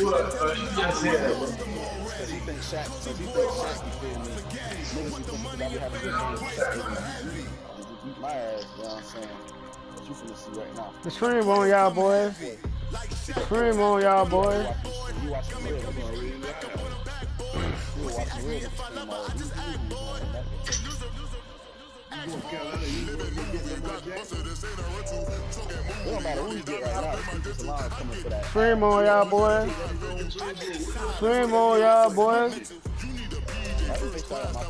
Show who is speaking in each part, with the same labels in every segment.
Speaker 1: What? You just said that, bro.
Speaker 2: Cause he thinks Shaq, you feel me? Niggas be thinking because I be having good games with Shaq, they be just beat my ass, you know what I'm saying? But you finna see right now.
Speaker 3: Scream on y'all boys. Scream on y'all boys.
Speaker 2: You watching the real niggas. You were watching the real niggas stream all these movies, man.
Speaker 1: You going to Carolina, you going to get Lamar Jackson?
Speaker 2: It don't matter who you get right now, the defensive line is coming for that.
Speaker 3: Scream on y'all boys. Scream on y'all boys.
Speaker 2: I think they started my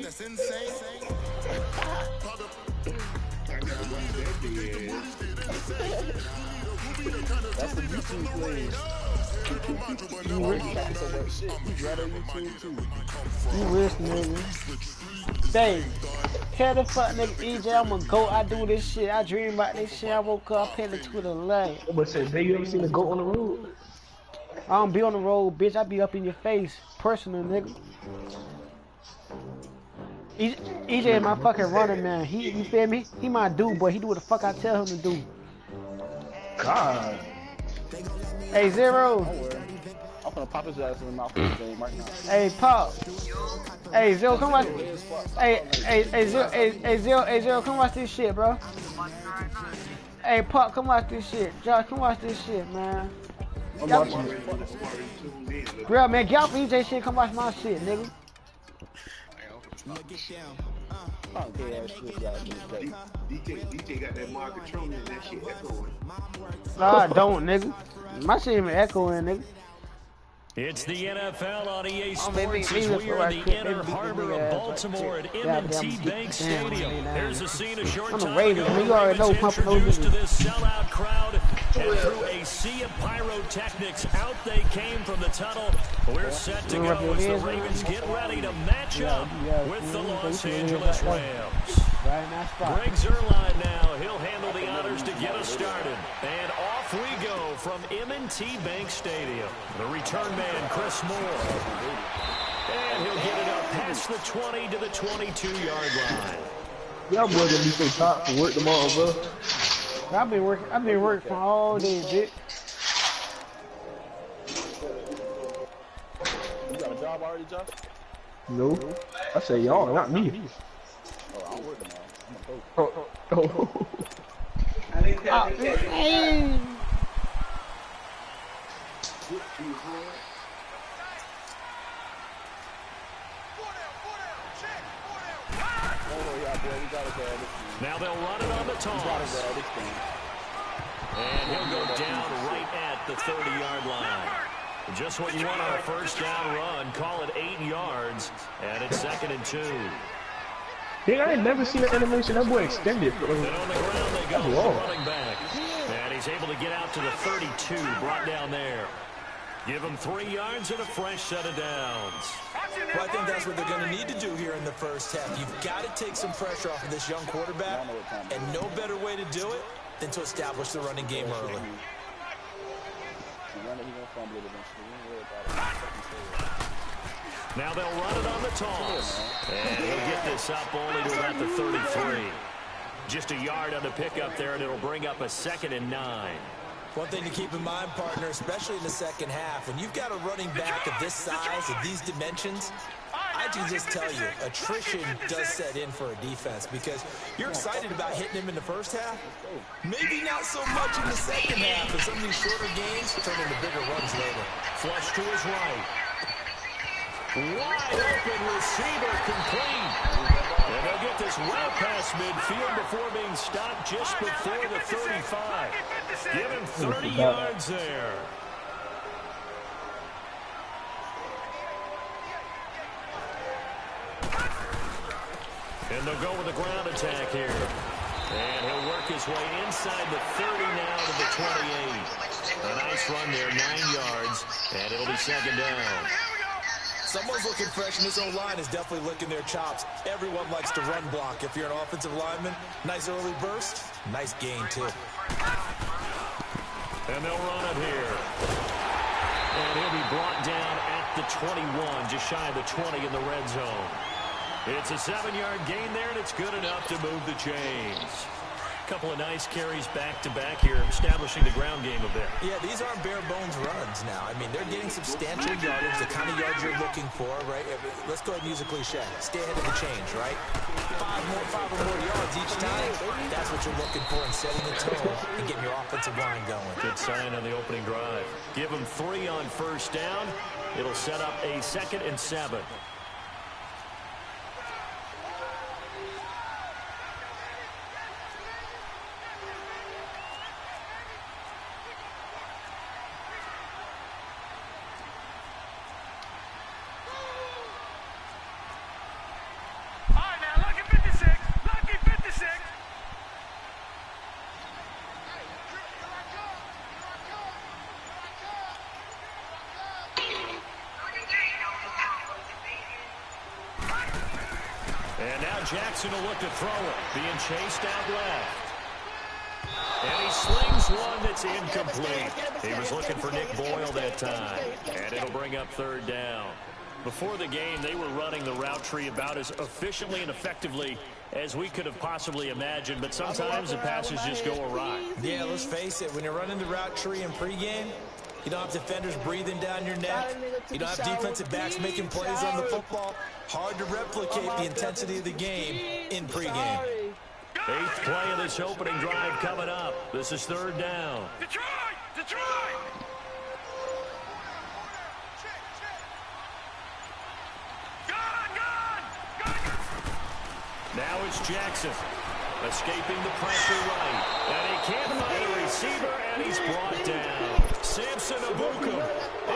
Speaker 4: That's insane.
Speaker 2: That's the YouTube plays.
Speaker 3: You wish, you wish, nigga. Dang. Hell the fuck, nigga, EJ, I'm gonna go. I do this shit. I dream about this shit. I woke up, I paid the Twitter leg.
Speaker 1: But say, baby, you ever seen the goat on the road?
Speaker 3: I don't be on the road, bitch. I be up in your face. Personal, nigga. EJ my fucking running man. You feel me? He my dude, boy. He do what the fuck I tell him to do.
Speaker 1: God.
Speaker 3: Hey, Zero.
Speaker 2: I'm gonna pop his ass in the mouth with this game right now.
Speaker 3: Hey, Pop. Hey, Zero, come watch. Hey, Zero, come watch this shit, bro. Hey, Pop, come watch this shit. Josh, come watch this shit, man.
Speaker 1: I'm watching it.
Speaker 3: Bro, man, get off EJ shit. Come watch my shit, nigga.
Speaker 1: DK got that Marcatron and that shit echoing.
Speaker 3: Nah, I don't, nigga. My shit even echoing, nigga.
Speaker 5: It's the NFL on EA Sports
Speaker 3: maybe
Speaker 5: as we are in the inner harbor of Baltimore at M&T Bank Stadium. There's a scene a short time ago where we introduced to this sellout crowd, and through a sea of pyrotechnics, out they came from the tunnel. We're set to go as the Ravens get ready to match up with the Los Angeles Rams. Greg Zuerlein now, he'll handle the honors to get us started. And off we go from M&T Bank Stadium. The return man, Chris Moore. And he'll get it up past the 20 to the 22-yard line.
Speaker 1: Y'all boys gonna be so tired for work tomorrow, bro.
Speaker 3: I've been working all day, bitch.
Speaker 2: You got a job already, Josh?
Speaker 1: No. I say y'all, not me.
Speaker 2: Oh, I'm working now. I'm a coach.
Speaker 1: Oh.
Speaker 3: Hey.
Speaker 5: Now they'll run it on the toss. And he'll go down right at the 30-yard line. Just what you want on a first down run. Call it 8 yards. And it's 2nd and 2.
Speaker 1: Hey, I ain't never seen an animation that boy extended.
Speaker 5: Then on the ground they go with the running back. And he's able to get out to the 32, brought down there. Give him 3 yards and a fresh set of downs.
Speaker 4: Well, I think that's what they're going to need to do here in the first half. You've got to take some pressure off of this young quarterback, and no better way to do it than to establish the running game early.
Speaker 5: Now they'll run it on the toss. And he'll get this up only to about the 33. Just a yard on the pickup there, and it'll bring up a 2nd and 9.
Speaker 4: One thing to keep in mind, partner, especially in the second half, when you've got a running back of this size, of these dimensions, I can just tell you, attrition does set in for a defense because you're excited about hitting him in the first half. Maybe not so much in the second half, but some of these shorter games turn into bigger runs later.
Speaker 5: Flush to his right. Wide open receiver complete. And they'll get this well past midfield before being stopped just before the 35. Give him 30 yards there. And they'll go with a ground attack here. And he'll work his way inside the 30 now to the 28. A nice run there, 9 yards, and it'll be 2nd down.
Speaker 4: Someone's looking fresh, and his own line is definitely licking their chops. Everyone likes to run block. If you're an offensive lineman, nice early burst, nice gain, too.
Speaker 5: And they'll run it here. And he'll be brought down at the 21, just shy of the 20 in the red zone. It's a 7-yard gain there, and it's good enough to move the chains. Couple of nice carries back-to-back here, establishing the ground game a bit.
Speaker 4: Yeah, these aren't bare-bones runs now. I mean, they're getting substantial yardage, the kind of yards you're looking for, right? Let's go ahead and use a cliche. Stay ahead of the change, right? Five or more yards each time. That's what you're looking for in setting the tone and getting your offensive line going.
Speaker 5: Good sign on the opening drive. Give them 3 on first down. It'll set up a 2nd and 7. And now Jackson will look to throw it. Being chased out left. And he slings one that's incomplete. He was looking for Nick Boyle that time. And it'll bring up 3rd down. Before the game, they were running the route tree about as efficiently and effectively as we could have possibly imagined. But sometimes the passes just go awry.
Speaker 4: Yeah, let's face it. When you're running the route tree in pregame, you don't have defenders breathing down your neck. You don't have defensive backs making plays on the football. Hard to replicate the intensity of the game in pregame.
Speaker 5: 8th play of this opening drive coming up. This is 3rd down.
Speaker 1: Detroit!
Speaker 5: Now it's Jackson. Escaping the pressure right. And he can't find a receiver, and he's brought down. Samson Abuka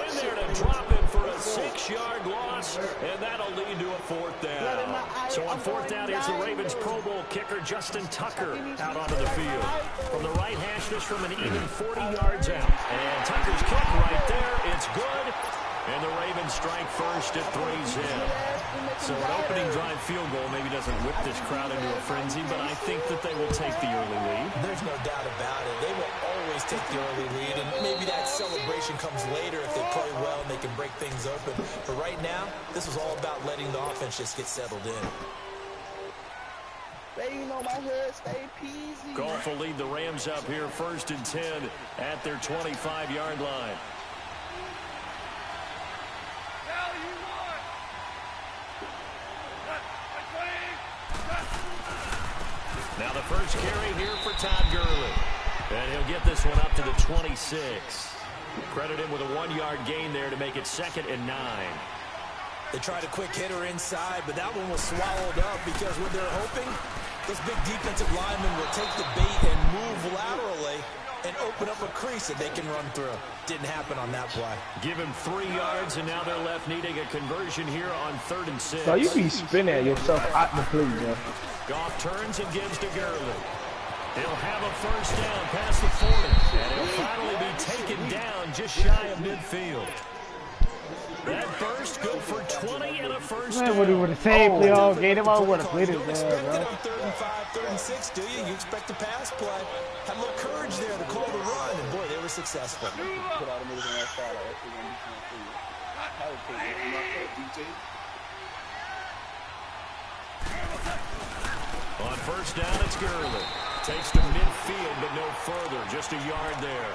Speaker 5: in there to drop him for a 6-yard loss, and that'll lead to a 4th down. So on 4th down, here's the Ravens Pro Bowl kicker Justin Tucker out onto the field. From the right hash, just from an even 40 yards out. And Tucker's kick right there. It's good. And the Ravens strike first at 3-zip. So an opening drive field goal maybe doesn't whip this crowd into a frenzy, but I think that they will take the early lead.
Speaker 4: There's no doubt about it. They will always take the early lead, and maybe that celebration comes later if they play well and they can break things open. But right now, this was all about letting the offense just get settled in.
Speaker 2: Staying on my head, stay peasy.
Speaker 5: Goff will lead the Rams up here 1st and 10 at their 25-yard line. Now the first carry here for Todd Gurley. And he'll get this one up to the 26. Credit him with a 1-yard gain there to make it 2nd and 9.
Speaker 4: They tried a quick hitter inside, but that one was swallowed up because what they're hoping, those big defensive linemen will take the bait and move laterally and open up a crease that they can run through. Didn't happen on that play.
Speaker 5: Give him 3 yards, and now they're left needing a conversion here on 3rd and 6.
Speaker 3: So you be spinning yourself out the play, bro.
Speaker 5: Goff turns and gives to Gurley. He'll have a first down past the 40, and he'll finally be taken down just shy of midfield. That burst go for 20 and a first down.
Speaker 3: Man, what he would have saved the all game. I would have played it,
Speaker 4: You don't expect
Speaker 3: bro.
Speaker 4: it on 3rd and 5, 3rd and 6, do you? You expect a pass play. Had a little courage there to call the run, and boy, they were successful.
Speaker 2: Put all the niggas on that side. That's what I'm doing. DeTae.
Speaker 5: On first down, it's Gurley. Takes to midfield, but no further. Just a yard there.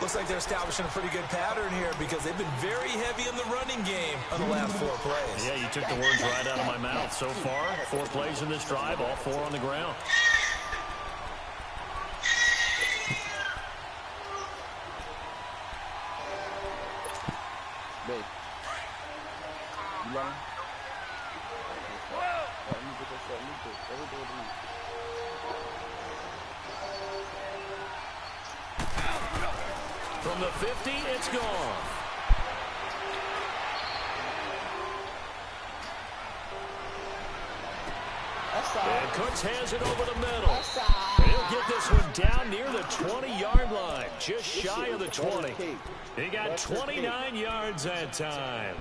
Speaker 4: Looks like they're establishing a pretty good pattern here because they've been very heavy in the running game on the last 4 plays.
Speaker 5: Yeah, you took the words right out of my mouth. So far, 4 plays in this drive, all 4 on the ground.
Speaker 2: Babe. You learn?
Speaker 5: From the 50, it's gone. And Cooks has it over the middle. He'll get this one down near the 20-yard line, just shy of the 20. He got 29 yards that time.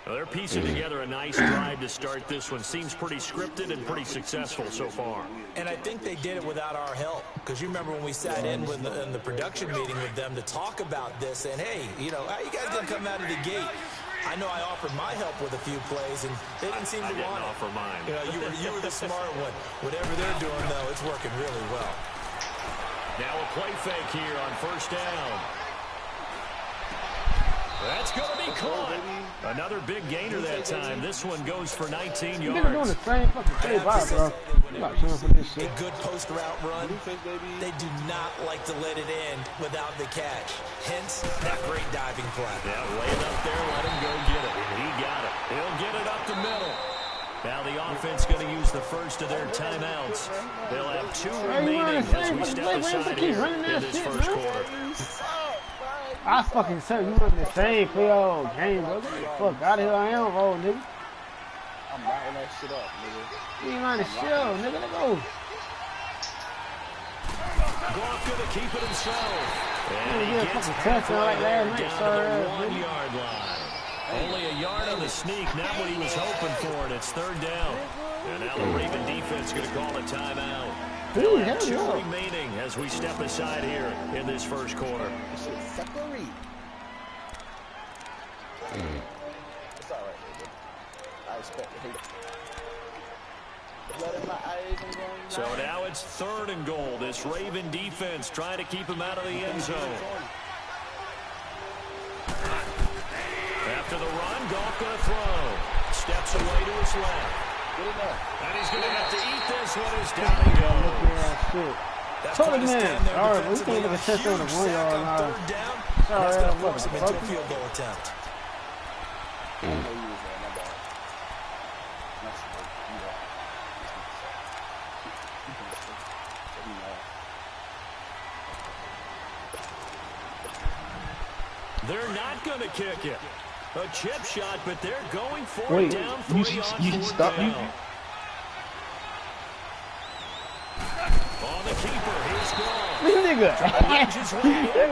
Speaker 5: Well, they're piecing together a nice drive to start this one. Seems pretty scripted and pretty successful so far.
Speaker 4: And I think they did it without our help. Because you remember when we sat in the production meeting with them to talk about this. And, hey, you know, how you guys going to come out of the gate? I know I offered my help with a few plays, and they didn't seem to want it.
Speaker 5: Offer mine.
Speaker 4: You know, you were the smart one. Whatever they're doing, though, it's working really well.
Speaker 5: Now a play fake here on first down. That's going to be caught. Another big gainer that time. This one goes for 19 yards.
Speaker 3: You're doing the same fucking play, bro. I'm not trying for this shit.
Speaker 4: A good post route run. They do not like to let it in without the catch. Hence, that great diving play.
Speaker 5: Yeah, lay it up there. Let him go get it. He got it. He'll get it up the middle. Now the offense going to use the first of their timeouts. They'll have 2 remaining as we step aside here in this first quarter.
Speaker 3: I fucking said you run the same play all game, bro. Get the fuck out of here. I am roll, nigga.
Speaker 2: I'm writing that shit up, nigga.
Speaker 3: You ain't running shit up, nigga. Let's go.
Speaker 5: Goff going to keep it himself. And he gets
Speaker 3: touchdown like last night,
Speaker 5: down to the 1-yard line. Only a yard on the sneak, not what he was hoping for, and it's third down. And now the Raven defense going to call a timeout. They'll have 2 remaining as we step aside here in this first quarter.
Speaker 2: It's all right, nigga. I expect to hate it. Blood in my eyes and going
Speaker 5: So now it's 3rd and goal. This Raven defense trying to keep him out of the end zone. After the run, Goff going to throw. Steps away to his left. And he's going to have to eat this one as down he goes.
Speaker 4: That's
Speaker 3: Told
Speaker 4: quite a
Speaker 3: him,
Speaker 4: stand there.
Speaker 3: all right, we
Speaker 4: Defensively,
Speaker 3: can't even
Speaker 4: a
Speaker 3: touch on the
Speaker 4: huge
Speaker 3: 1
Speaker 4: sack
Speaker 3: yard
Speaker 4: on
Speaker 3: line.
Speaker 4: third down.
Speaker 3: Sorry,
Speaker 4: That's going to force him into a
Speaker 3: motherfucker.
Speaker 4: field goal attempt.
Speaker 2: I know you was there, my bad.
Speaker 5: They're not going to kick it. A chip shot, but they're going for it
Speaker 6: Wait,
Speaker 5: down 3
Speaker 6: you
Speaker 5: on
Speaker 6: should
Speaker 5: 4th
Speaker 6: stop.
Speaker 5: down. On the keeper, he's gone.
Speaker 3: This nigga, this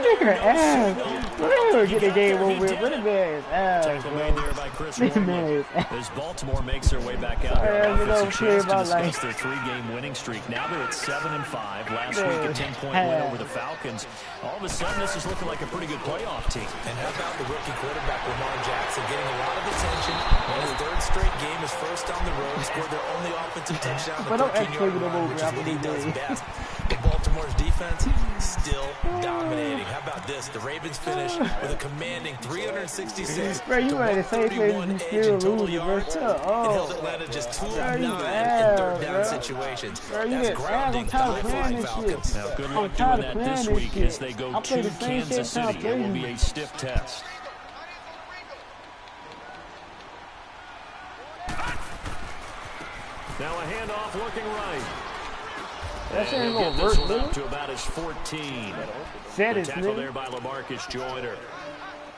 Speaker 3: nigga ass. Whatever, get the game over with. What a man's ass,
Speaker 5: Tackle made
Speaker 3: bro.
Speaker 5: there by Chris
Speaker 3: This
Speaker 5: Wormley.
Speaker 3: man's ass.
Speaker 5: As Baltimore makes their way back out there,
Speaker 3: Yeah,
Speaker 5: offense a
Speaker 3: don't
Speaker 5: chance
Speaker 3: care
Speaker 5: to
Speaker 3: about
Speaker 5: discuss
Speaker 3: life.
Speaker 5: their 3-game winning streak. Now they're at 7-5. Last week a 10-point win over the Falcons. All of a sudden, this is looking like a pretty good playoff team.
Speaker 4: And how about the rookie quarterback, Lamar Jackson, getting a lot of attention. On his 3rd straight game, his first on the road, scored their only offensive touchdown on
Speaker 3: But
Speaker 4: the
Speaker 3: don't
Speaker 4: 13-yard
Speaker 3: actually
Speaker 4: line, which is what he does best. But Baltimore's defense still dominating. How about this? The Ravens finish with a commanding 366
Speaker 3: Bro, you
Speaker 4: to
Speaker 3: ready to say
Speaker 4: 131
Speaker 3: things, you
Speaker 4: edge
Speaker 3: still
Speaker 4: in total
Speaker 3: losing, bro.
Speaker 4: yards.
Speaker 3: Shut
Speaker 4: It held
Speaker 3: up.
Speaker 4: Atlanta just 2
Speaker 3: Bro,
Speaker 4: of 9
Speaker 3: you
Speaker 4: in
Speaker 3: ass,
Speaker 4: 3rd down
Speaker 3: bro.
Speaker 4: situations.
Speaker 3: Bro, you
Speaker 4: That's
Speaker 3: get ass.
Speaker 4: grounding
Speaker 3: I'm
Speaker 4: the
Speaker 3: tired of playing
Speaker 4: high-flying
Speaker 3: this
Speaker 4: Falcons.
Speaker 3: shit.
Speaker 5: Now, good
Speaker 3: I'm
Speaker 5: luck
Speaker 3: tired
Speaker 5: doing
Speaker 3: of
Speaker 5: that this
Speaker 3: playing
Speaker 5: week
Speaker 3: this
Speaker 5: as they
Speaker 3: shit.
Speaker 5: go
Speaker 3: I play
Speaker 5: to
Speaker 3: the same
Speaker 5: Kansas
Speaker 3: shit
Speaker 5: City. It will be
Speaker 3: playing.
Speaker 5: a stiff test. Now a handoff looking right.
Speaker 3: That shit ain't
Speaker 5: He'll
Speaker 3: gonna
Speaker 5: get
Speaker 3: work,
Speaker 5: this one up
Speaker 3: nigga.
Speaker 5: to about his 14.
Speaker 3: Said
Speaker 5: The
Speaker 3: it,
Speaker 5: tackle there
Speaker 3: nigga.
Speaker 5: by LaMarcus Joyner.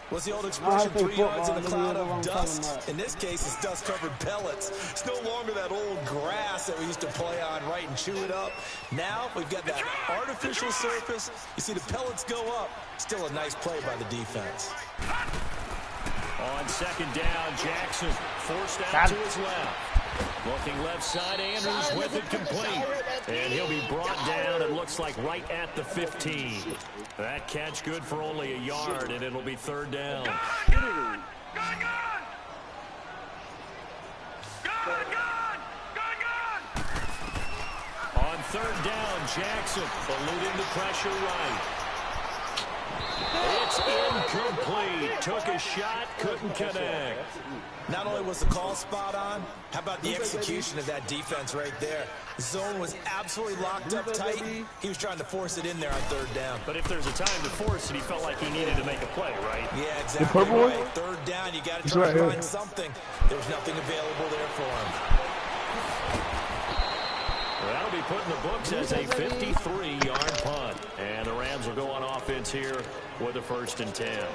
Speaker 4: What's the old
Speaker 3: I
Speaker 4: expression,
Speaker 3: play
Speaker 4: 3 yards in a
Speaker 3: football,
Speaker 4: cloud
Speaker 3: nigga, you know what
Speaker 4: of
Speaker 3: I'm talking
Speaker 4: dust?
Speaker 3: about.
Speaker 4: In this case, it's dust-covered pellets. It's no longer that old grass that we used to play on, right, and chew it up. Now we've got that artificial surface. You see the pellets go up. Still a nice play by the defense.
Speaker 5: On 2nd down, Jackson forced out to his left. Looking left side, Andrews with it complete. And he'll be brought down, it looks like right at the 15. That catch good for only a yard, and it'll be 3rd down. On 3rd down, Jackson eluding the pressure right. It's incomplete. Took a shot, couldn't connect.
Speaker 4: Not only was the call spot on, how about the execution of that defense right there? The zone was absolutely locked up tight. He was trying to force it in there on 3rd down.
Speaker 5: But if there's a time to force it, he felt like he needed to make a play, right?
Speaker 4: Yeah, exactly right. 3rd down, you got to try to find something. There was nothing available there for him.
Speaker 5: Well, that'll be put in the books as a 53-yard punt. And the Rams will go on offense here with a 1st and 10.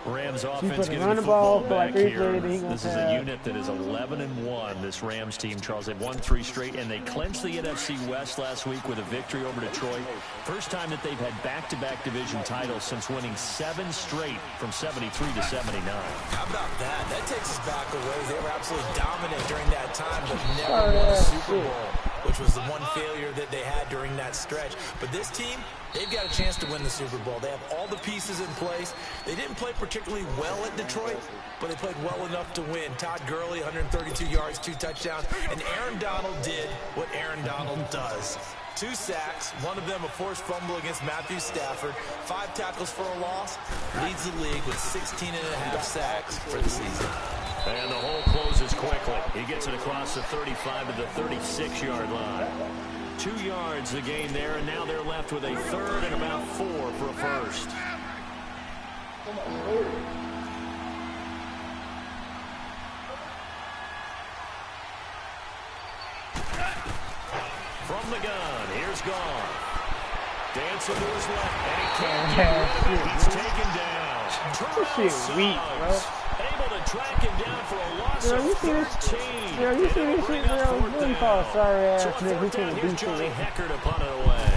Speaker 5: Rams offense getting the football back here. This is a unit that is 11-1, this Rams team. Charles, they've won 3 straight, and they clinched the NFC West last week with a victory over Detroit. First time that they've had back-to-back division titles since winning 7 straight from 73 to 79.
Speaker 4: How about that? That takes us back a ways. They were absolutely dominant during that time, but never won a Super Bowl, which was the one failure that they had during that that stretch. But this team, they've got a chance to win the Super Bowl. They have all the pieces in place. They didn't play particularly well at Detroit, but they played well enough to win. Todd Gurley, 132 yards, 2 touchdowns, and Aaron Donald did what Aaron Donald does. 2 sacks, one of them a forced fumble against Matthew Stafford, 5 tackles for a loss, leads the league with 16.5 sacks for the season.
Speaker 5: And the hole closes quickly. He gets it across the 35 to the 36-yard line. 2 yards the gain there, and now they're left with a third and about 4 for a first. From the gun, here's Goff. Dancing to his left, and he can't get rid of it. He's taken down.
Speaker 3: This shit weak, bro.
Speaker 5: Able to track him down for a loss of 13.
Speaker 3: Yo, you see this shit, bro? What you call sorry ass nigga? Who can't
Speaker 5: Here's
Speaker 3: do
Speaker 5: Johnny
Speaker 3: shit?
Speaker 5: Hecker to punt it away.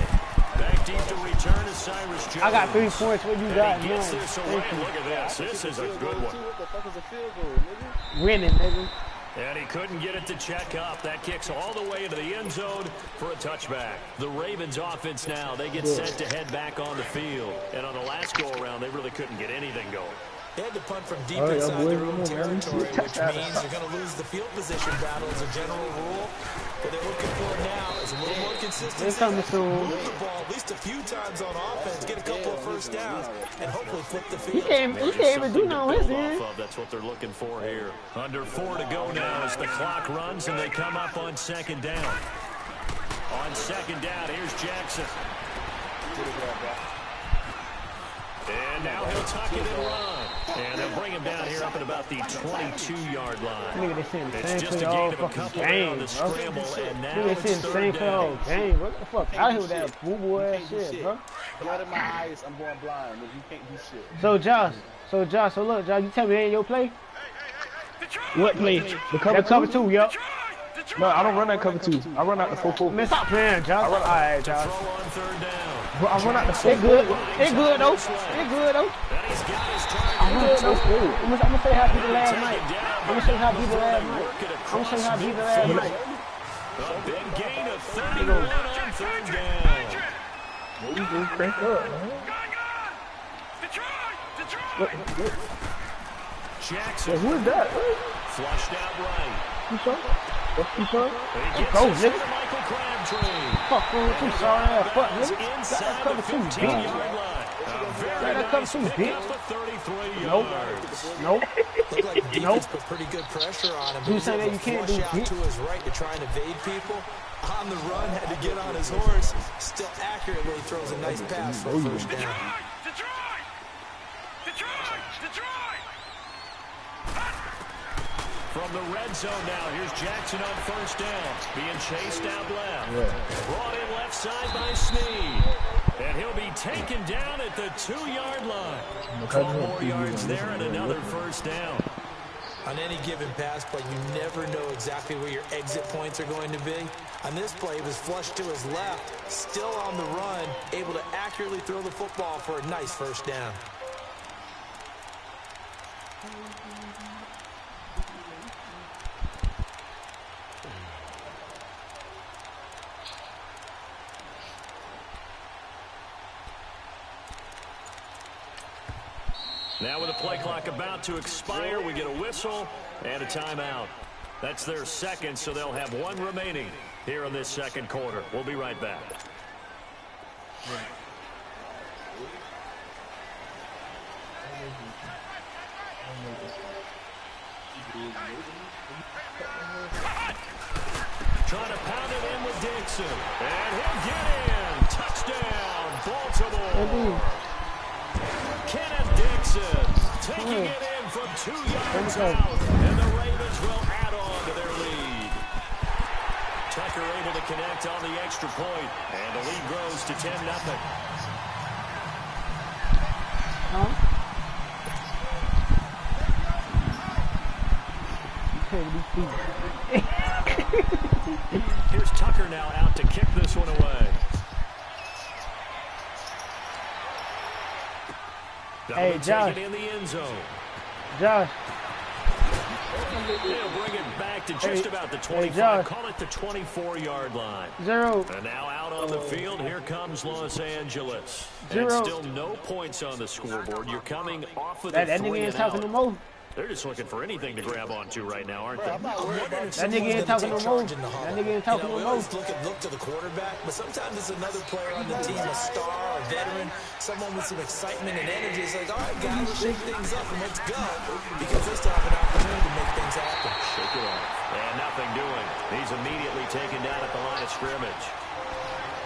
Speaker 5: Back deep to return is Cyrus Jones.
Speaker 3: I got 3 points. What you got?
Speaker 5: And he gets
Speaker 3: Man,
Speaker 5: this away. Look at this. This is a good one.
Speaker 2: What the fuck is a field goal, nigga?
Speaker 3: winning, nigga.
Speaker 5: And he couldn't get it to check up. That kicks all the way into the end zone for a touchback. The Ravens offense now, they get set to head back on the field. And on the last go-around, they really couldn't get anything going.
Speaker 4: They had to punt from deep inside their own territory, which means they're going to lose the field position battle as a general rule. What they're looking for now is a little more consistency. Move the ball at least a few times on offense, get a couple of first downs, and hopefully flip the field.
Speaker 3: He can't even do no his end.
Speaker 5: That's what they're looking for here. Under 4 to go now as the clock runs and they come up on 2nd down. On 2nd down, here's Jackson. And now he'll tuck it and run. And they'll bring him down here up at about the 22-yard line. It's just a gain of a couple on the scramble, and now it's 3rd down.
Speaker 3: What the fuck? Out here with that boo-boo ass shit, bro.
Speaker 2: Blood in my eyes, I'm going blind. Nigga, you can't do shit.
Speaker 3: So Josh, look, Josh, you tell me that ain't your play?
Speaker 6: What play? The cover
Speaker 3: 2, yup.
Speaker 6: No, I don't run that cover 2. I run out the 4-4.
Speaker 3: Man, stop playing, Josh. All right, Josh.
Speaker 5: Throw on 3rd down.
Speaker 6: Bro, I run out the 4-4.
Speaker 3: It good though. It good though.
Speaker 5: And he's got his target.
Speaker 3: I'm gonna say how people last night. I'm gonna show you how people last night.
Speaker 5: A big gain of 31 on 3rd down.
Speaker 6: What you just crank up, man?
Speaker 5: Jackson.
Speaker 6: Who is that?
Speaker 5: Flushed out right.
Speaker 6: Who's up? Who's up?
Speaker 3: Go, nigga.
Speaker 5: Michael Crabtree.
Speaker 3: Fuck, you sorry ass fuck, nigga.
Speaker 5: Inside the 15-yard line.
Speaker 3: That cover 2, bitch.
Speaker 5: 33
Speaker 3: Nope.
Speaker 4: Looked like the defense put pretty good pressure on him.
Speaker 3: You say that you can't do
Speaker 4: flush out to his right to try and evade people. On the run, had to get on his horse. Still accurately throws a nice pass for a 1st down.
Speaker 5: From the red zone now, here's Jackson on 1st down. Being chased out left. Brought in left side by Snead. And he'll be taken down at the 2-yard line. 12 more yards there and another 1st down.
Speaker 4: On any given pass play, you never know exactly where your exit points are going to be. On this play, he was flushed to his left, still on the run, able to accurately throw the football for a nice 1st down.
Speaker 5: Now with the play clock about to expire, we get a whistle and a timeout. That's their 2nd, so they'll have 1 remaining here in this 2nd quarter. We'll be right back. Trying to pound it in with Dixon. And he'll get in. Touchdown, Baltimore. Kenneth Dixon taking it in from 2 yards out, and the Ravens will add on to their lead. Tucker able to connect on the extra point, and the lead grows to 10-0. Here's Tucker now out to kick this one away.
Speaker 3: Hey, Josh.
Speaker 5: In the end zone.
Speaker 3: Josh.
Speaker 5: They'll bring it back back to just about the 25. Call it the 24-yard line.
Speaker 3: 0.
Speaker 5: And now out on the field, here comes Los Angeles.
Speaker 3: 0.
Speaker 5: And still no points on the scoreboard. You're coming off of the
Speaker 3: that nigga ain't talking no more.
Speaker 5: They're just looking for anything to grab onto right now, aren't they?
Speaker 3: That nigga ain't talking no more. That nigga ain't talking no more.
Speaker 4: We always look to the quarterback, but sometimes it's another player on the team, a star, a veteran, someone with some excitement and energy. It's like, all right, guys, let's shake things up and let's go, because they still have an opportunity to make things happen.
Speaker 5: Shake it off. And nothing doing. He's immediately taken down at the line of scrimmage.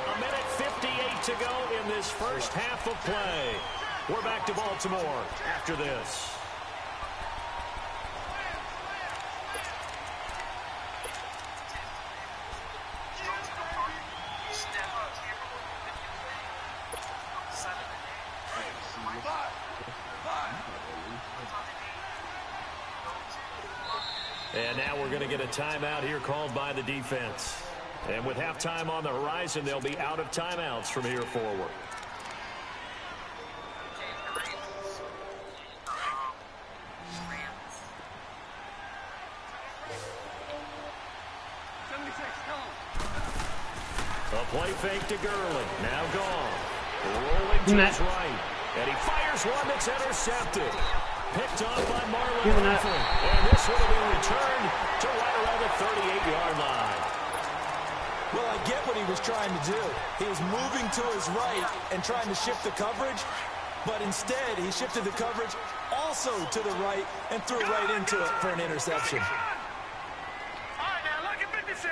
Speaker 5: A minute 58 to go in this first half of play. We're back to Baltimore after this. And now we're going to get a timeout here called by the defense. And with halftime on the horizon, they'll be out of timeouts from here forward. A play fake to Gurley. Now gone. Rolling to his right. And he fires one that's intercepted. Picked off by Marlon Humphrey. And this would have been returned to right around the 38-yard line.
Speaker 4: Well, I get what he was trying to do. He was moving to his right and trying to shift the coverage, but instead he shifted the coverage also to the right and threw right into it for an interception.
Speaker 1: All right, now look at 56.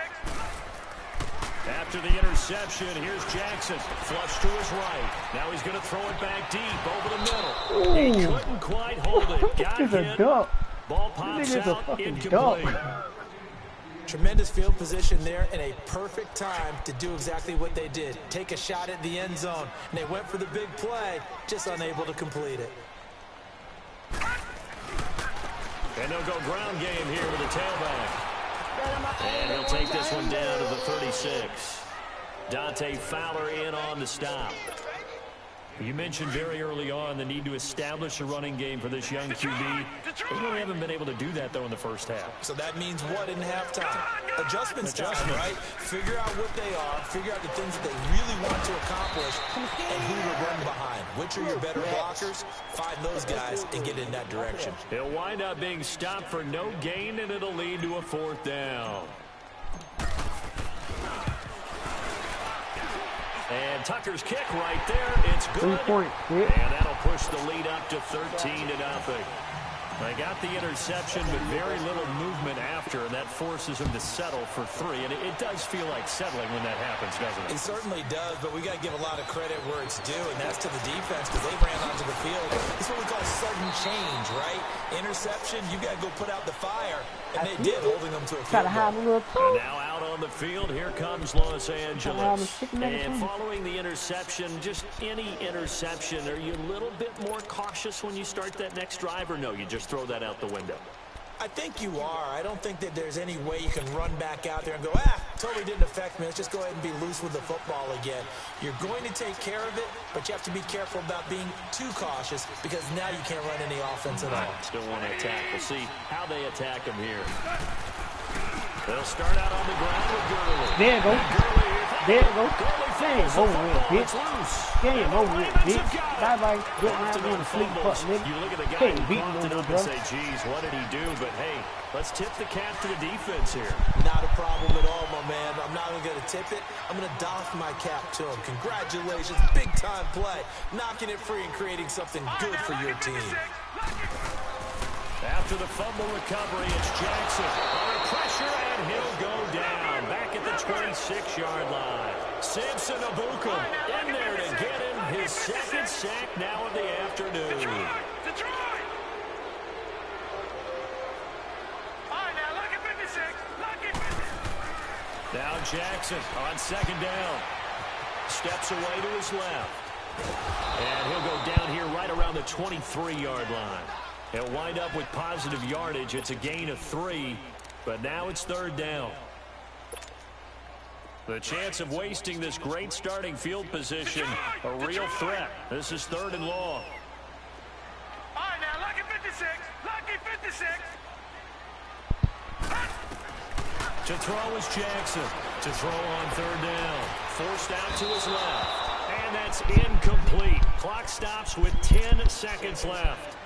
Speaker 5: After the interception, here's Jackson. Flush to his right. Now he's going to throw it back deep over the middle.
Speaker 3: Ooh.
Speaker 5: He couldn't quite hold it. Got hit. Ball pops out. Incomplete.
Speaker 4: Tremendous field position there and a perfect time to do exactly what they did. Take a shot at the end zone. And they went for the big play, just unable to complete it.
Speaker 5: And they'll go ground game here with the tailback. And he'll take this one down to the 36. DeTae Fowler in on the stop. You mentioned very early on the need to establish a running game for this young QB. They really haven't been able to do that, though, in the first half.
Speaker 4: So that means what in halftime? Adjustments time, right? Figure out what they are, figure out the things that they really want to accomplish, and who to run behind. Which are your better blockers? Find those guys and get in that direction.
Speaker 5: He'll wind up being stopped for no gain, and it'll lead to a 4th down. And Tucker's kick right there. It's good.
Speaker 3: 3 points. Yeah.
Speaker 5: And that'll push the lead up to 13-0. They got the interception, but very little movement after, and that forces them to settle for 3. And it does feel like settling when that happens, doesn't it?
Speaker 4: It certainly does, but we got to give a lot of credit where it's due, and that's to the defense because they ran onto the field. It's what we call sudden change, right? Interception, you got to go put out the fire, and they did, holding them to a field goal.
Speaker 5: And now out on the field, here comes Los Angeles. And following the interception, just any interception, are you a little bit more cautious when you start that next drive, or no, you just throw that out the window?
Speaker 4: I think you are. I don't think that there's any way you can run back out there and go, totally didn't affect me. Let's just go ahead and be loose with the football again. You're going to take care of it, but you have to be careful about being too cautious because now you can't run any offense at all.
Speaker 5: Still want to attack. We'll see how they attack him here. They'll start out on the ground with Gurley.
Speaker 3: There you go. There you go. Game over with, bitch. Game over with, bitch. Bye-bye. Get around going to sleep, fuck, nigga.
Speaker 5: You look at the guy who bumped it up and say, geez, what did he do? But, hey, let's tip the cap to the defense here.
Speaker 4: Not a problem at all, my man. I'm not even going to tip it. I'm going to doff my cap to him. Congratulations. Big-time play. Knocking it free and creating something good for your team.
Speaker 5: After the fumble recovery, it's Jackson. Under pressure, and he'll go down. Back at the 26-yard line. Samson Abukum in there to get him his 2nd sack now of the afternoon.
Speaker 1: Detroit! All right, now look at 56. Look at 56.
Speaker 5: Now Jackson on 2nd down. Steps away to his left. And he'll go down here right around the 23-yard line. He'll wind up with positive yardage. It's a gain of 3, but now it's 3rd down. The chance of wasting this great starting field position, a real threat. This is 3rd and long.
Speaker 1: All right, now look at 56. Lucky 56.
Speaker 5: To throw is Jackson. To throw on third down. Forced out to his left. And that's incomplete. Clock stops with 10 seconds left.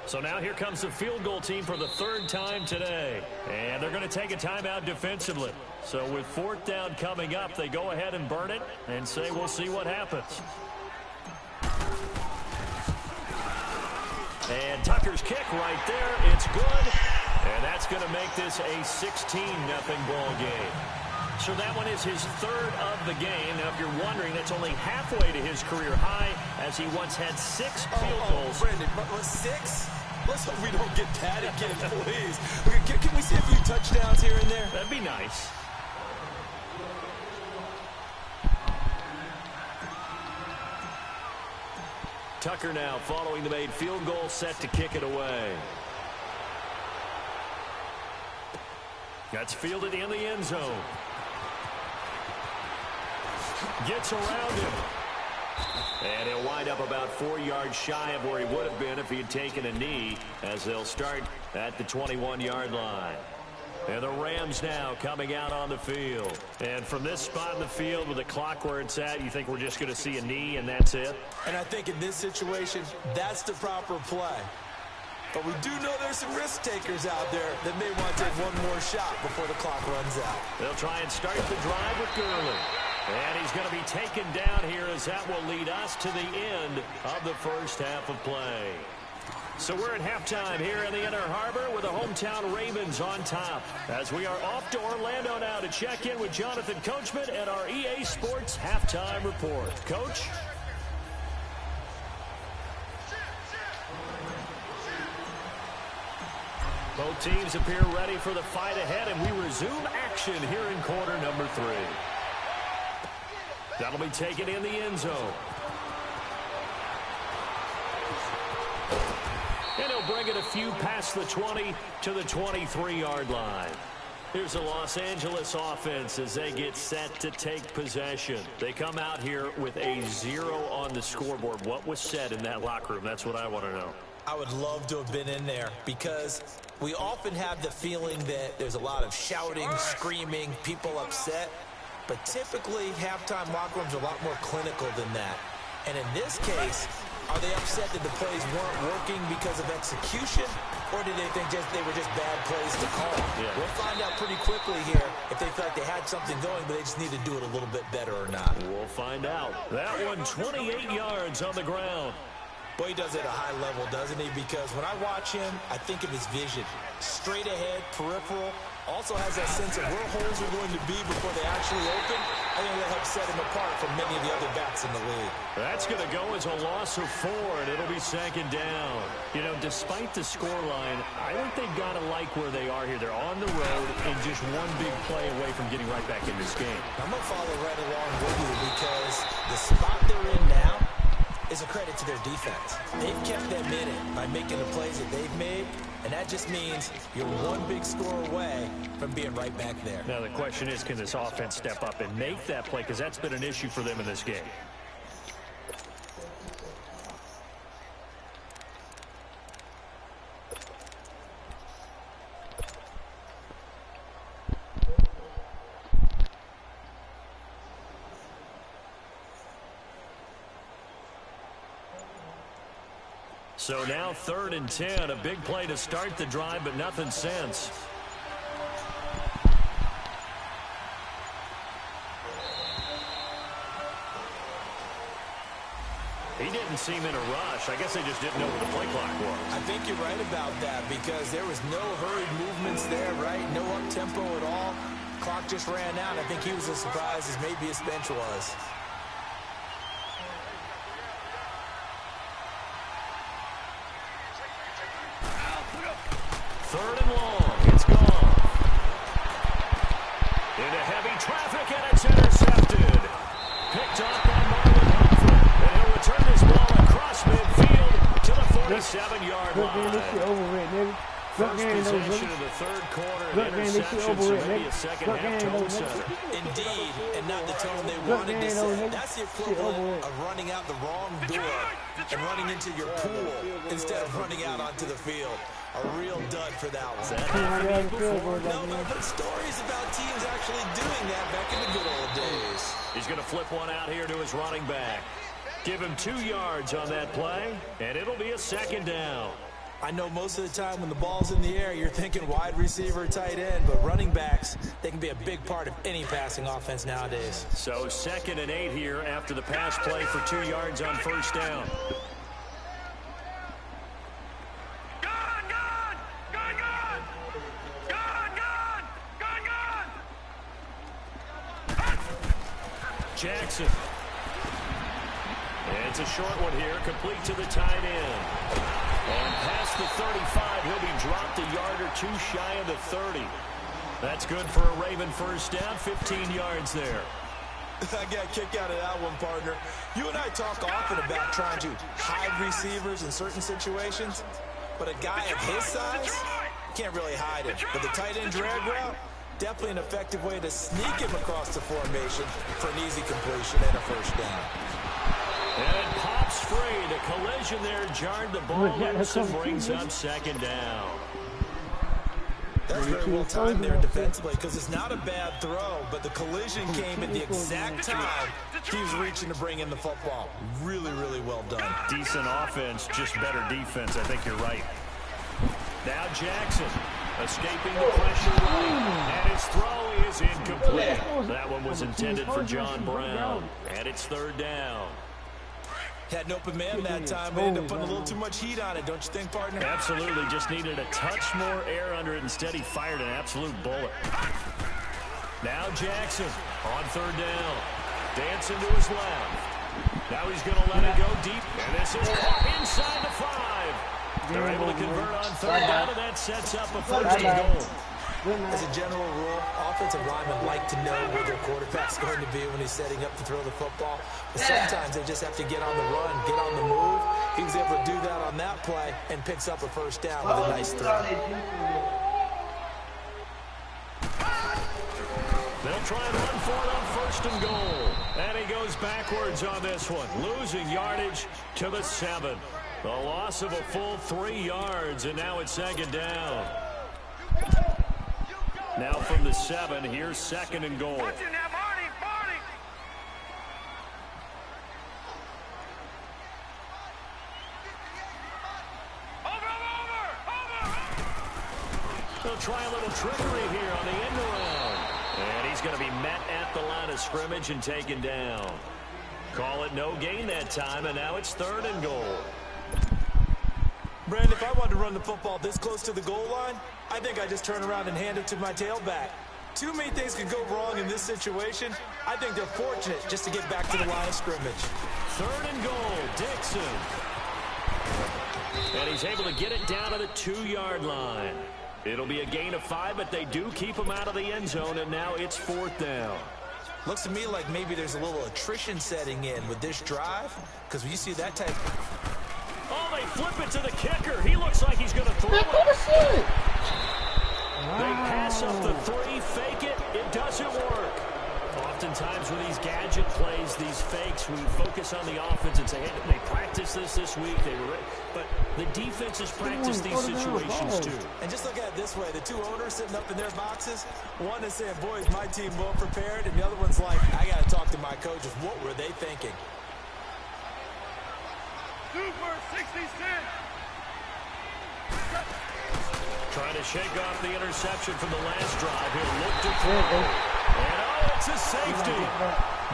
Speaker 5: So now here comes the field goal team for the third time today. And they're going to take a timeout defensively. So with fourth down coming up, they go ahead and burn it and say we'll see what happens. And Tucker's kick right there. It's good. And that's going to make this a 16-0 ball game. So that one is his third of the game. Now, if you're wondering, that's only halfway to his career high, as he once had 6 field goals.
Speaker 4: Brandon, but 6? Let's hope we don't get that again, please. Can we see a few touchdowns here and there?
Speaker 5: That'd be nice. Tucker now following the made field goal, set to kick it away. That's fielded in the end zone. Gets around him. And he'll wind up about 4 yards shy of where he would have been if he had taken a knee, as they'll start at the 21-yard line. And the Rams now coming out on the field. And from this spot in the field with the clock where it's at, you think we're just going to see a knee and that's it?
Speaker 4: And I think in this situation, that's the proper play. But we do know there's some risk takers out there that may want to take one more shot before the clock runs out.
Speaker 5: They'll try and start the drive with Gurley. And he's going to be taken down here, as that will lead us to the end of the first half of play. So we're at halftime here in the Inner Harbor with the hometown Ravens on top, as we are off to Orlando now to check in with Jonathan Coachman and our EA Sports Halftime Report. Coach? Both teams appear ready for the fight ahead, and we resume action here in quarter number 3. That'll be taken in the end zone. And he'll bring it a few past the 20 to the 23-yard line. Here's the Los Angeles offense as they get set to take possession. They come out here with a 0 on the scoreboard. What was said in that locker room? That's what I want to know.
Speaker 4: I would love to have been in there, because we often have the feeling that there's a lot of shouting, screaming, people upset. But typically, halftime locker rooms are a lot more clinical than that. And in this case, are they upset that the plays weren't working because of execution, or did they think they were just bad plays to call?
Speaker 5: Yeah.
Speaker 4: We'll find out pretty quickly here if they feel like they had something going, but they just need to do it a little bit better or not.
Speaker 5: We'll find out. That one, 28 yards on the ground.
Speaker 4: Boy, he does it at a high level, doesn't he? Because when I watch him, I think of his vision. Straight ahead, peripheral. Also has that sense of where holes are going to be before they actually open. I think that helps set him apart from many of the other backs in the league.
Speaker 5: That's going to go as a loss of 4, and it'll be second down. You know, despite the scoreline, I think they've got to like where they are here. They're on the road and just one big play away from getting right back in this game.
Speaker 4: I'm going to follow right along with you, because the spot they're in now is a credit to their defense. They've kept them in it by making the plays that they've made, and that just means you're one big score away from being right back there.
Speaker 5: Now the question is, can this offense step up and make that play, because that's been an issue for them in this game. So now 3rd and 10, a big play to start the drive, but nothing since. He didn't seem in a rush. I guess they just didn't know where the play clock was.
Speaker 4: I think you're right about that, because there was no hurried movements there, right? No up-tempo at all. Clock just ran out. I think he was as surprised as maybe his bench was.
Speaker 5: Third and long. It's gone. Into heavy traffic, and it's intercepted. Picked off by Marlon Humphrey. And he'll return this ball across midfield to the 47-yard line. first possession of the third quarter, an interception, so maybe a second-half tone setter.
Speaker 4: Indeed, and not the tone they wanted to set. That's the equivalent of running out the wrong door and running into your pool instead of running out onto the field. A real dud for that one. No, but stories about teams actually doing that back in the good old days.
Speaker 5: He's going to flip one out here to his running back. Give him 2 yards on that play, and it'll be a second down.
Speaker 4: I know most of the time when the ball's in the air, you're thinking wide receiver, tight end, but running backs, they can be a big part of any passing offense nowadays.
Speaker 5: So 2nd and 8 here after the pass play for 2 yards on first down. Jackson. It's a short one here, complete to the tight end. And past the 35, he'll be dropped a yard or 2 shy of the 30. That's good for a Raven first down, 15 yards there.
Speaker 4: I got a kick out of that one, partner. You and I talk often about trying to hide receivers in certain situations, but a guy of his size can't really hide it. But the tight end drag route, definitely an effective way to sneak him across the formation for an easy completion and a first down.
Speaker 5: And it pops free. The collision there jarred the ball loose and brings up second down.
Speaker 4: That's very well timed there defensively because it's not a bad throw, but the collision came at the exact time he was reaching to bring in the football. Really, really well done.
Speaker 5: Decent offense, just better defense. I think you're right. Now Jackson escaping the pressure right, and his throw is incomplete. That one was intended for John Brown, and it's third down.
Speaker 4: Had an open man that time, but ended up putting a little too much heat on it, don't you think, partner?
Speaker 5: Absolutely, just needed a touch more air under it. Instead, he fired an absolute bullet. Now Jackson on third down. Dancing to his left. Now he's going to let it go deep, and this is caught inside the 5. They're able to convert on third down, and that sets up a first and goal.
Speaker 4: As a general rule, offensive linemen like to know where their quarterback's going to be when he's setting up to throw the football. But sometimes they just have to get on the run, get on the move. He was able to do that on that play and picks up a first down with a nice throw.
Speaker 5: They'll try and run for it on first and goal. And he goes backwards on this one, losing yardage to the 7. The loss of a full 3 yards, and now it's second down. Now from the 7, here's second and goal. They'll try a little trickery here on the end around. And he's going to be met at the line of scrimmage and taken down. Call it no gain that time, and now it's third and goal.
Speaker 4: Brandon, if I wanted to run the football this close to the goal line, I think I just turn around and hand it to my tailback. Too many things could go wrong in this situation. I think they're fortunate just to get back to the line of scrimmage.
Speaker 5: Third and goal, Dixon. And he's able to get it down to the 2-yard line. It'll be a gain of 5, but they do keep him out of the end zone, and now it's fourth down.
Speaker 4: Looks to me like maybe there's a little attrition setting in with this drive, because when you see that type...
Speaker 5: Oh, they flip it to the kicker. He looks like he's going to throw it. They pass up the 3, fake it. It doesn't work. Oftentimes with these gadget plays, these fakes, we focus on the offense and say, hey, they practiced this week. But the defense has practiced these situations too.
Speaker 4: And just look at it this way. The 2 owners sitting up in their boxes, one is saying, boy, is my team well prepared, and the other one's like, I got to talk to my coaches. What were they thinking?
Speaker 1: Super 66.
Speaker 5: Trying to shake off the interception from the last drive. He'll look to throw. And oh, it's a safety.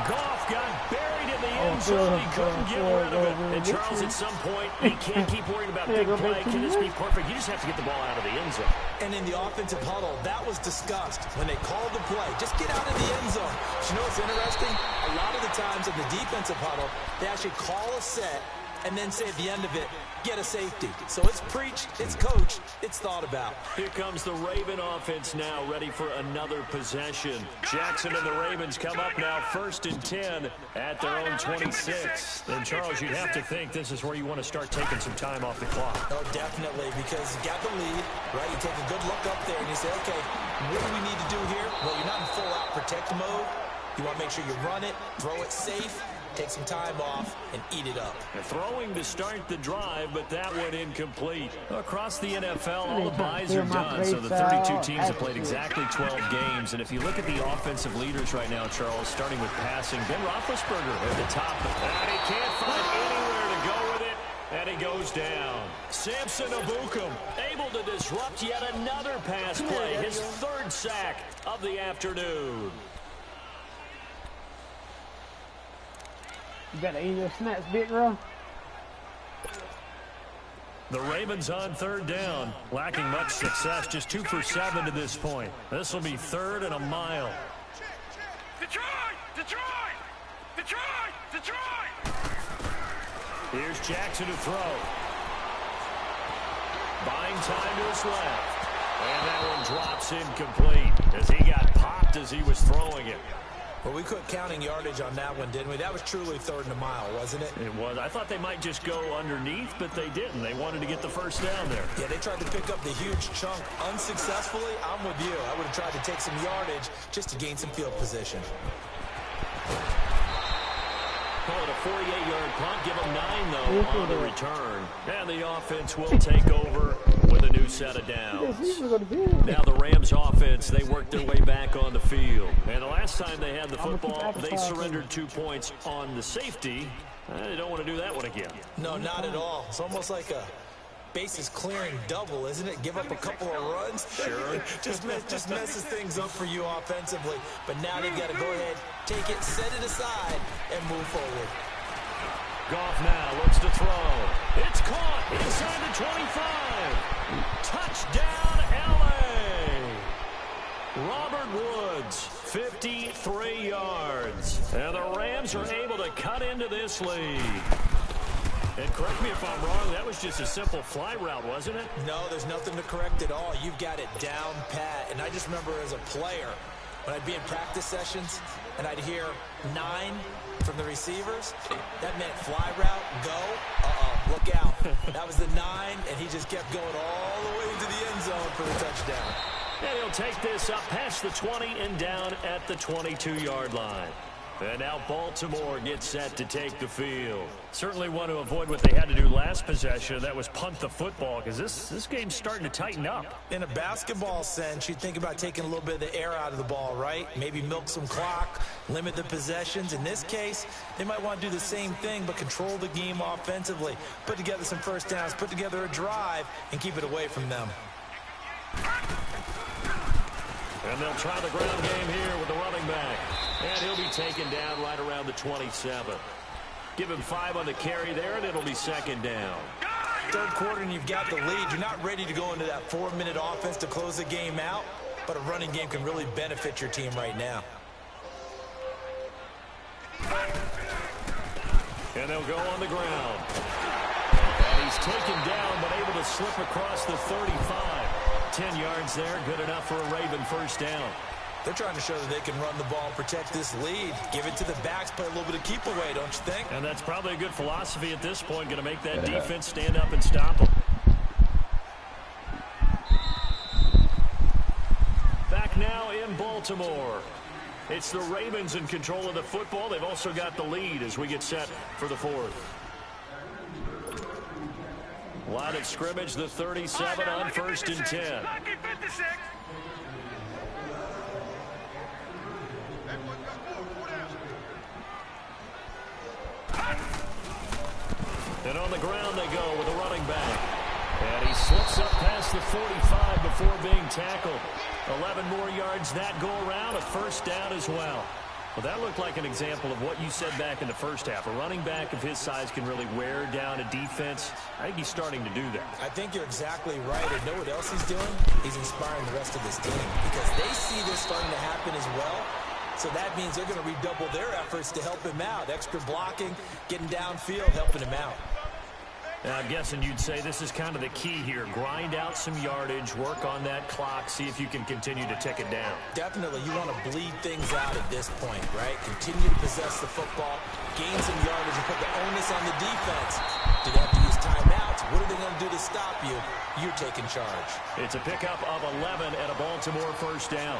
Speaker 5: Goff got buried in the end zone. He couldn't get rid of it. And Charles, at some point, he can't keep worrying about big play. Can this be perfect? You just have to get the ball out of the end zone.
Speaker 4: And in the offensive huddle, that was discussed when they called the play. Just get out of the end zone. But you know what's interesting? A lot of the times in the defensive huddle, they actually call a set and then say at the end of it, get a safety. So it's preached, it's coached, it's thought about.
Speaker 5: Here comes the Raven offense now, ready for another possession. Jackson and the Ravens come up now 1st and 10 at their own 26. And Charles, you'd have to think this is where you want to start taking some time off the clock.
Speaker 4: Oh, definitely, because you got the lead, right? You take a good look up there and you say, okay, what do we need to do here? Well, you're not in full-out protect mode. You want to make sure you run it, throw it safe, take some time off, and eat it up.
Speaker 5: Throwing to start the drive, but that one incomplete. Across the NFL, all the buys are done, so the 32 teams have played exactly 12 games. And if you look at the offensive leaders right now, Charles, starting with passing, Ben Roethlisberger at the top. And he can't find anywhere to go with it, and he goes down. Samson Abukum able to disrupt yet another pass play, his 3rd sack of the afternoon.
Speaker 3: You better eat your snacks, big girl.
Speaker 5: The Ravens on 3rd down, lacking much success, just 2 for 7 to this point. This will be 3rd and a mile.
Speaker 1: Detroit! Detroit! Detroit! Detroit!
Speaker 5: Here's Jackson to throw. Buying time to his left. And that one drops incomplete as he got popped as he was throwing it.
Speaker 4: Well, we quit counting yardage on that one, didn't we? That was truly 3rd and a mile, wasn't it?
Speaker 5: It was. I thought they might just go underneath, but they didn't. They wanted to get the 1st down there.
Speaker 4: Yeah, they tried to pick up the huge chunk unsuccessfully. I'm with you. I would have tried to take some yardage just to gain some field position.
Speaker 5: Call it a 48-yard punt. Give them 9, though, on the return. And the offense will take over with a new set of downs. Now the Rams offense, they worked their way back on the field. And the last time they had the football, they surrendered 2 points on the safety. They don't want to do that one again.
Speaker 4: No, not at all. It's almost like a bases clearing double, isn't it? Give up a couple of runs.
Speaker 5: Sure.
Speaker 4: just messes things up for you offensively. But now they've got to go ahead, take it, set it aside, and move forward.
Speaker 5: Goff now looks to throw. It's caught inside the 25. Touchdown, L.A. Robert Woods, 53 yards. And the Rams are able to cut into this lead. And correct me if I'm wrong, that was just a simple fly route, wasn't it?
Speaker 4: No, there's nothing to correct at all. You've got it down pat. And I just remember as a player, when I'd be in practice sessions and I'd hear 9 from the receivers, that meant fly route, go, look out. That was the 9, and he just kept going all the way into the end zone for the touchdown.
Speaker 5: And he'll take this up past the 20 and down at the 22-yard line. And now Baltimore gets set to take the field. Certainly want to avoid what they had to do last possession. That was punt the football, because this game's starting to tighten up.
Speaker 4: In a basketball sense, you think about taking a little bit of the air out of the ball, right? Maybe milk some clock, limit the possessions. In this case, they might want to do the same thing, but control the game offensively. Put together some first downs, put together a drive, and keep it away from them.
Speaker 5: And they'll try the ground game here with the running back. And he'll be taken down right around the 27. Give him 5 on the carry there, and it'll be 2nd down.
Speaker 4: 3rd quarter, and you've got the lead. You're not ready to go into that 4-minute offense to close the game out, but a running game can really benefit your team right now.
Speaker 5: And they'll go on the ground. And he's taken down, but able to slip across the 35. 10 yards there, good enough for a Raven 1st down.
Speaker 4: They're trying to show that they can run the ball and protect this lead. Give it to the backs, play a little bit of keep away, don't you think?
Speaker 5: And that's probably a good philosophy at this point, going to make that defense stand up and stop them. Back now in Baltimore. It's the Ravens in control of the football. They've also got the lead as we get set for the 4th. Line of scrimmage, the 37 on 1st and 10. And on the ground they go with a running back. And he slips up past the 45 before being tackled. 11 more yards that go around, a 1st down as well. Well, that looked like an example of what you said back in the 1st half. A running back of his size can really wear down a defense. I think he's starting to do that.
Speaker 4: I think you're exactly right. And know what else he's doing? He's inspiring the rest of this team because they see this starting to happen as well. So that means they're going to redouble their efforts to help him out. Extra blocking, getting downfield, helping him out.
Speaker 5: Now, I'm guessing you'd say this is kind of the key here. Grind out some yardage, work on that clock, see if you can continue to tick it down.
Speaker 4: Definitely, you want to bleed things out at this point, right? Continue to possess the football, gain some yardage, and put the onus on the defense. Do they have to use timeouts? What are they going to do to stop you? You're taking charge.
Speaker 5: It's a pickup of 11 and a Baltimore first down.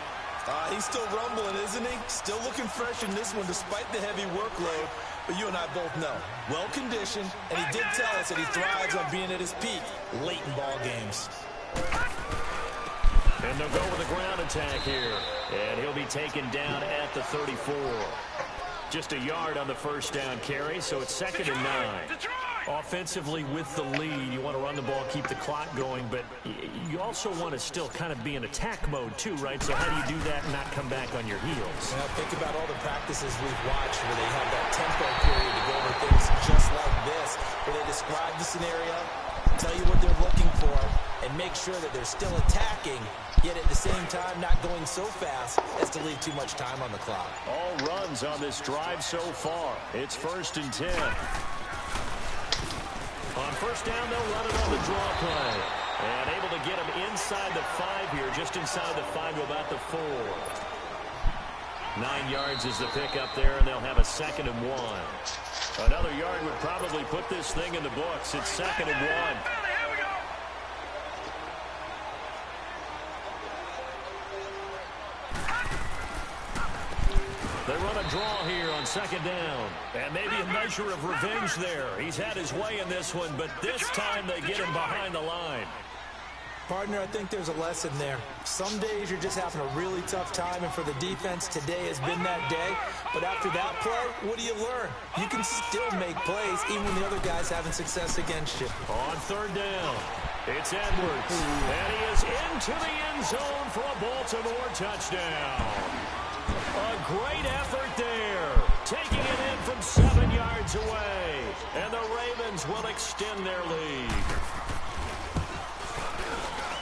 Speaker 4: He's still rumbling, isn't he? Still looking fresh in this one despite the heavy workload. But you and I both know, well-conditioned, and he did tell us that he thrives on being at his peak late in ball games.
Speaker 5: And they'll go with a ground attack here. And he'll be taken down at the 34. Just a yard on the first down carry, so it's 2nd and 9. Offensively with the lead, you want to run the ball, keep the clock going, but you also want to still kind of be in attack mode too, right? So how do you do that and not come back on your heels?
Speaker 4: Well, think about all the practices we've watched where they have that tempo period to go over things just like this, where they describe the scenario, tell you what they're looking for, and make sure that they're still attacking, yet at the same time not going so fast as to leave too much time on the clock.
Speaker 5: All runs on this drive so far. It's 1st and 10. On first down, they'll run it on the draw play. And able to get him inside the 5 here, just inside the 5 to about the 4. 9 yards is the pickup there, and they'll have a 2nd and 1. Another yard would probably put this thing in the books. It's 2nd and 1. They run a draw here on 2nd down. And maybe a measure of revenge there. He's had his way in this one, but this time they get him behind the line.
Speaker 4: Partner, I think there's a lesson there. Some days you're just having a really tough time, and for the defense, today has been that day. But after that play, what do you learn? You can still make plays even when the other guy's having success against you.
Speaker 5: On 3rd down, it's Edwards. And he is into the end zone for a Baltimore touchdown. A great effort there, taking it in from 7 yards away. And the Ravens will extend their lead.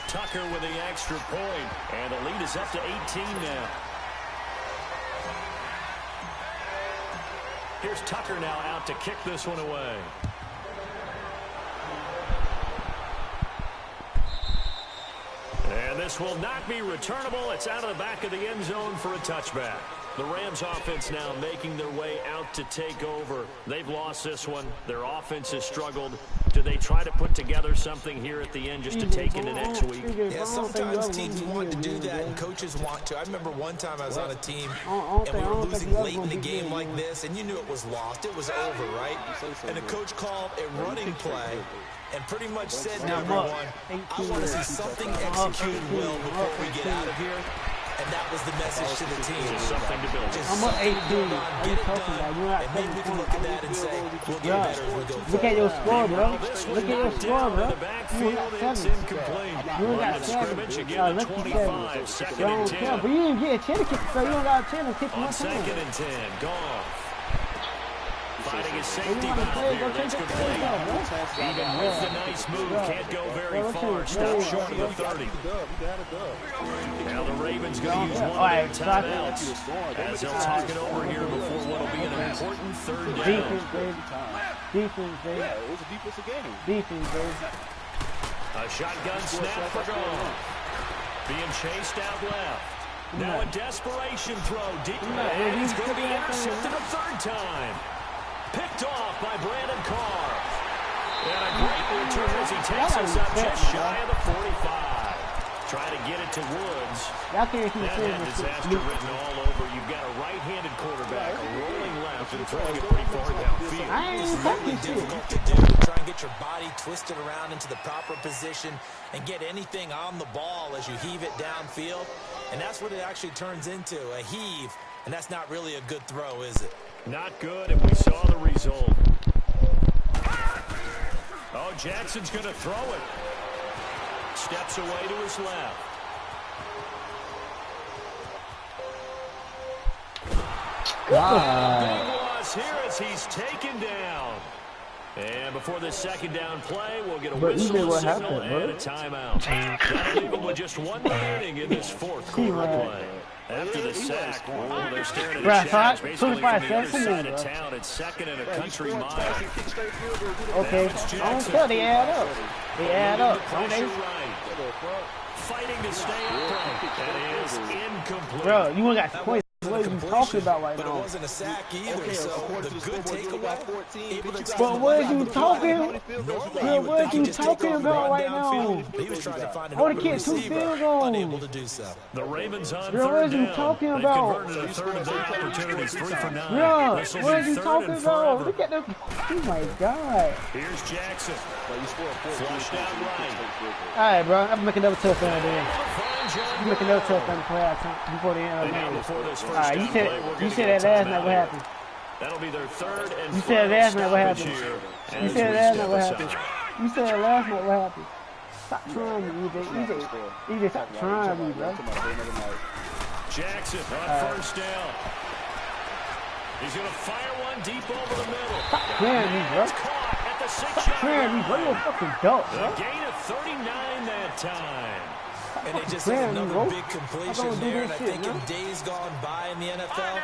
Speaker 5: Tucker with the extra point, and the lead is up to 18 now. Here's Tucker now out to kick this one away. And this will not be returnable. It's out of the back of the end zone for a touchback. The Rams offense now making their way out to take over. They've lost this one. Their offense has struggled. Do they try to put together something here at the end just to take into next week?
Speaker 4: Yeah, sometimes teams want to do that and coaches want to. I remember one time I was on a team and we were losing late in the game like this, and you knew it was lost. It was over, right? And the coach called a running play and pretty much said to everyone, I want to see something executed well before we get out of here. And that was the message to the team.
Speaker 5: Just something to build.
Speaker 4: Just something to build on, get it done, and maybe we can look at that and say, we'll get better as we go forward.
Speaker 3: Look at your score, bro. Look at your score, bro.
Speaker 5: The backfield, it's incomplete.
Speaker 3: You don't got 7.
Speaker 5: Again, 25, 2nd and 10.
Speaker 3: But you didn't get a 10 to kick, so you don't got a 10 to kick
Speaker 5: On
Speaker 3: one time.
Speaker 5: 2nd and 10, gone. Finding his safety valve here. That's complete. Even with the nice move, can't go very far. Stop short of the 30. Now the Ravens going to use one of their timeouts as they'll talk it over here before what will be an important 3rd down.
Speaker 3: Defense, baby. Defense, baby.
Speaker 2: Yeah, it was a defensive game.
Speaker 3: Defense, baby.
Speaker 5: A shotgun snap for Goff. Being chased out left. Now a desperation throw. Deep. And he's going to be intercepted a 3rd time. Picked off by Brandon Carr. And a great return as he takes us up just shy of the 45. Trying to get it to Woods. That had disaster written all over. You've got a right-handed quarterback, a rolling left, and throwing it pretty far downfield.
Speaker 4: It's really difficult to do. Try and get your body twisted around into the proper position and get anything on the ball as you heave it downfield. And that's what it actually turns into, a heave. And that's not really a good throw, is it?
Speaker 5: Not good, and we saw the result. Oh, Jackson's going to throw it. Steps away to his left. Big loss here as he's taken down. And before this 2nd down play, we'll get a whistle, a signal, and a timeout. That'll leave him with just 1 remaining in this 4th quarter play. After the sack, they're staring at
Speaker 3: Bruh,
Speaker 5: the chains, basically from the other
Speaker 3: seconds,
Speaker 5: side of town. It's second and a country mile.
Speaker 3: Okay, I don't care. They add up. They add up. Don't they?
Speaker 5: Fighting to stay upright. That is incomplete.
Speaker 3: Bro, you ain't got points. What are you talking about right
Speaker 4: but
Speaker 3: now?
Speaker 4: But it wasn't a sack either, so the good takeaway.
Speaker 3: But what are you talking? Bro, what are you talking about right now?
Speaker 4: He was trying to find an
Speaker 3: I want to get 2 field goals.
Speaker 4: Unable to do so.
Speaker 5: The Ravens on
Speaker 3: Bro, what
Speaker 5: third
Speaker 3: are you
Speaker 5: down.
Speaker 3: talking
Speaker 5: They've
Speaker 3: about?
Speaker 5: converted a third of their opportunities, 3 for 9.
Speaker 3: Bro,
Speaker 5: This will
Speaker 3: what are
Speaker 5: be
Speaker 3: you
Speaker 5: third
Speaker 3: talking
Speaker 5: and
Speaker 3: about?
Speaker 5: forever.
Speaker 3: Look at the. Oh my God.
Speaker 5: Here's Jackson. Flushed out right.
Speaker 3: All right, bro. I'm making another touchdown then. You making another touchdown before the end of the game. All right, you said that last night. What happened?
Speaker 5: That'll be their third and
Speaker 3: You said last night. What happened?
Speaker 5: here
Speaker 3: You said last night. What happened? You said last night. What happened? Stop trying me, EJ. Stop trying me, bro.
Speaker 5: Jackson on first down. He's going to fire one deep over the middle.
Speaker 3: Stop playing me, bro.
Speaker 5: Caught at the 6-yard
Speaker 3: Stop playing me, bro. You're a fucking dog,
Speaker 5: line.
Speaker 3: bro.
Speaker 5: A gain of 39 that time.
Speaker 4: And they just had another big completion there. And I think in days gone by in the NFL,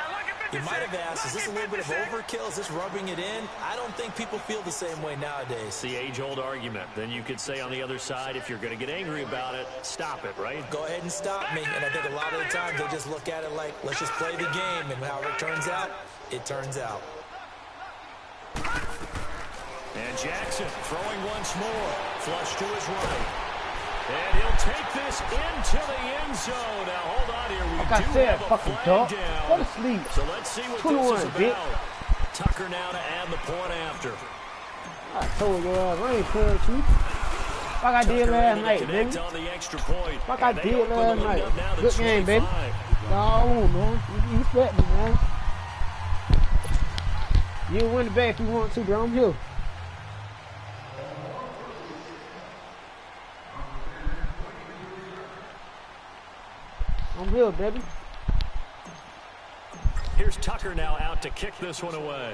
Speaker 4: you might have asked, is this a little bit of overkill? Is this rubbing it in? I don't think people feel the same way nowadays.
Speaker 5: It's the age-old argument. Then you could say on the other side, if you're going to get angry about it, stop it, right?
Speaker 4: Go ahead and stop me. And I think a lot of the times they just look at it like, let's just play the game. And however it turns out, it turns out.
Speaker 5: And Jackson throwing once more. Flush to his right. And he'll take this into the end zone. Now, hold on here. We
Speaker 3: Like I
Speaker 5: do
Speaker 3: said,
Speaker 5: have a
Speaker 3: fucking
Speaker 5: flag
Speaker 3: dog.
Speaker 5: down.
Speaker 3: Go to sleep.
Speaker 5: So let's see what
Speaker 3: 21,
Speaker 5: this is
Speaker 3: bitch.
Speaker 5: about. Tucker now to add the point after.
Speaker 3: I told you, I ain't playing with you. Like I did last night,
Speaker 5: Connect
Speaker 3: baby.
Speaker 5: on the extra point.
Speaker 3: Like I
Speaker 5: And they
Speaker 3: did
Speaker 5: open the
Speaker 3: last
Speaker 5: lead
Speaker 3: night.
Speaker 5: up now to
Speaker 3: Good game, baby.
Speaker 5: 25.
Speaker 3: No, man. You respect me, man. You can win the bet if you want to, bro. I'm here. I'm here, baby.
Speaker 5: Here's Tucker now out to kick this one away.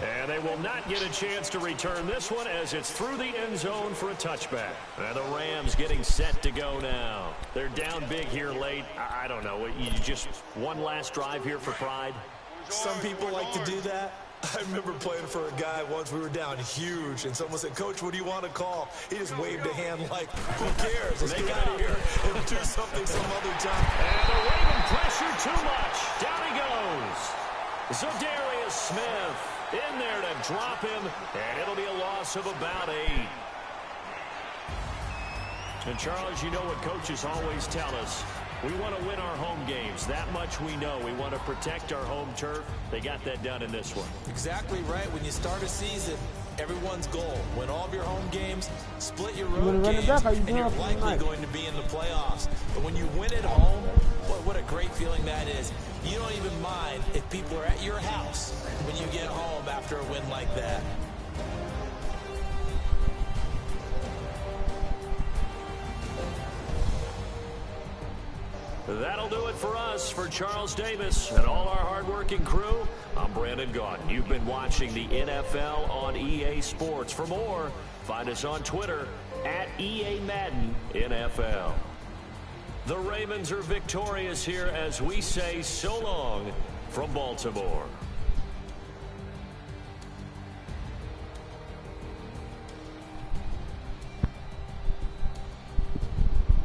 Speaker 5: And they will not get a chance to return this one as it's through the end zone for a touchback. And the Rams getting set to go now. They're down big here late. I don't know. You just one last drive here for pride.
Speaker 4: Some people like to do that. I remember playing for a guy once. We were down huge, and someone said, "Coach, what do you want to call?" He just waved a hand like, "Who cares? Let's get out of here and do something some other time."
Speaker 5: And the Raven pressure too much. Down he goes. Za'Darius Smith in there to drop him, and it'll be a loss of about 8. And Charles, you know what coaches always tell us. We want to win our home games. That much we know. We want to protect our home turf. They got that done in this one.
Speaker 4: Exactly right. When you start a season, everyone's goal, win all of your home games, split your road games, and you're likely going to be in the playoffs. But when you win at home, boy, what a great feeling that is. You don't even mind if people are at your house when you get home after a win like that.
Speaker 5: That'll do it for us. For Charles Davis and all our hardworking crew, I'm Brandon Gaudin. You've been watching the NFL on EA Sports. For more, find us on Twitter at EA Madden NFL. The Ravens are victorious here as we say so long from Baltimore.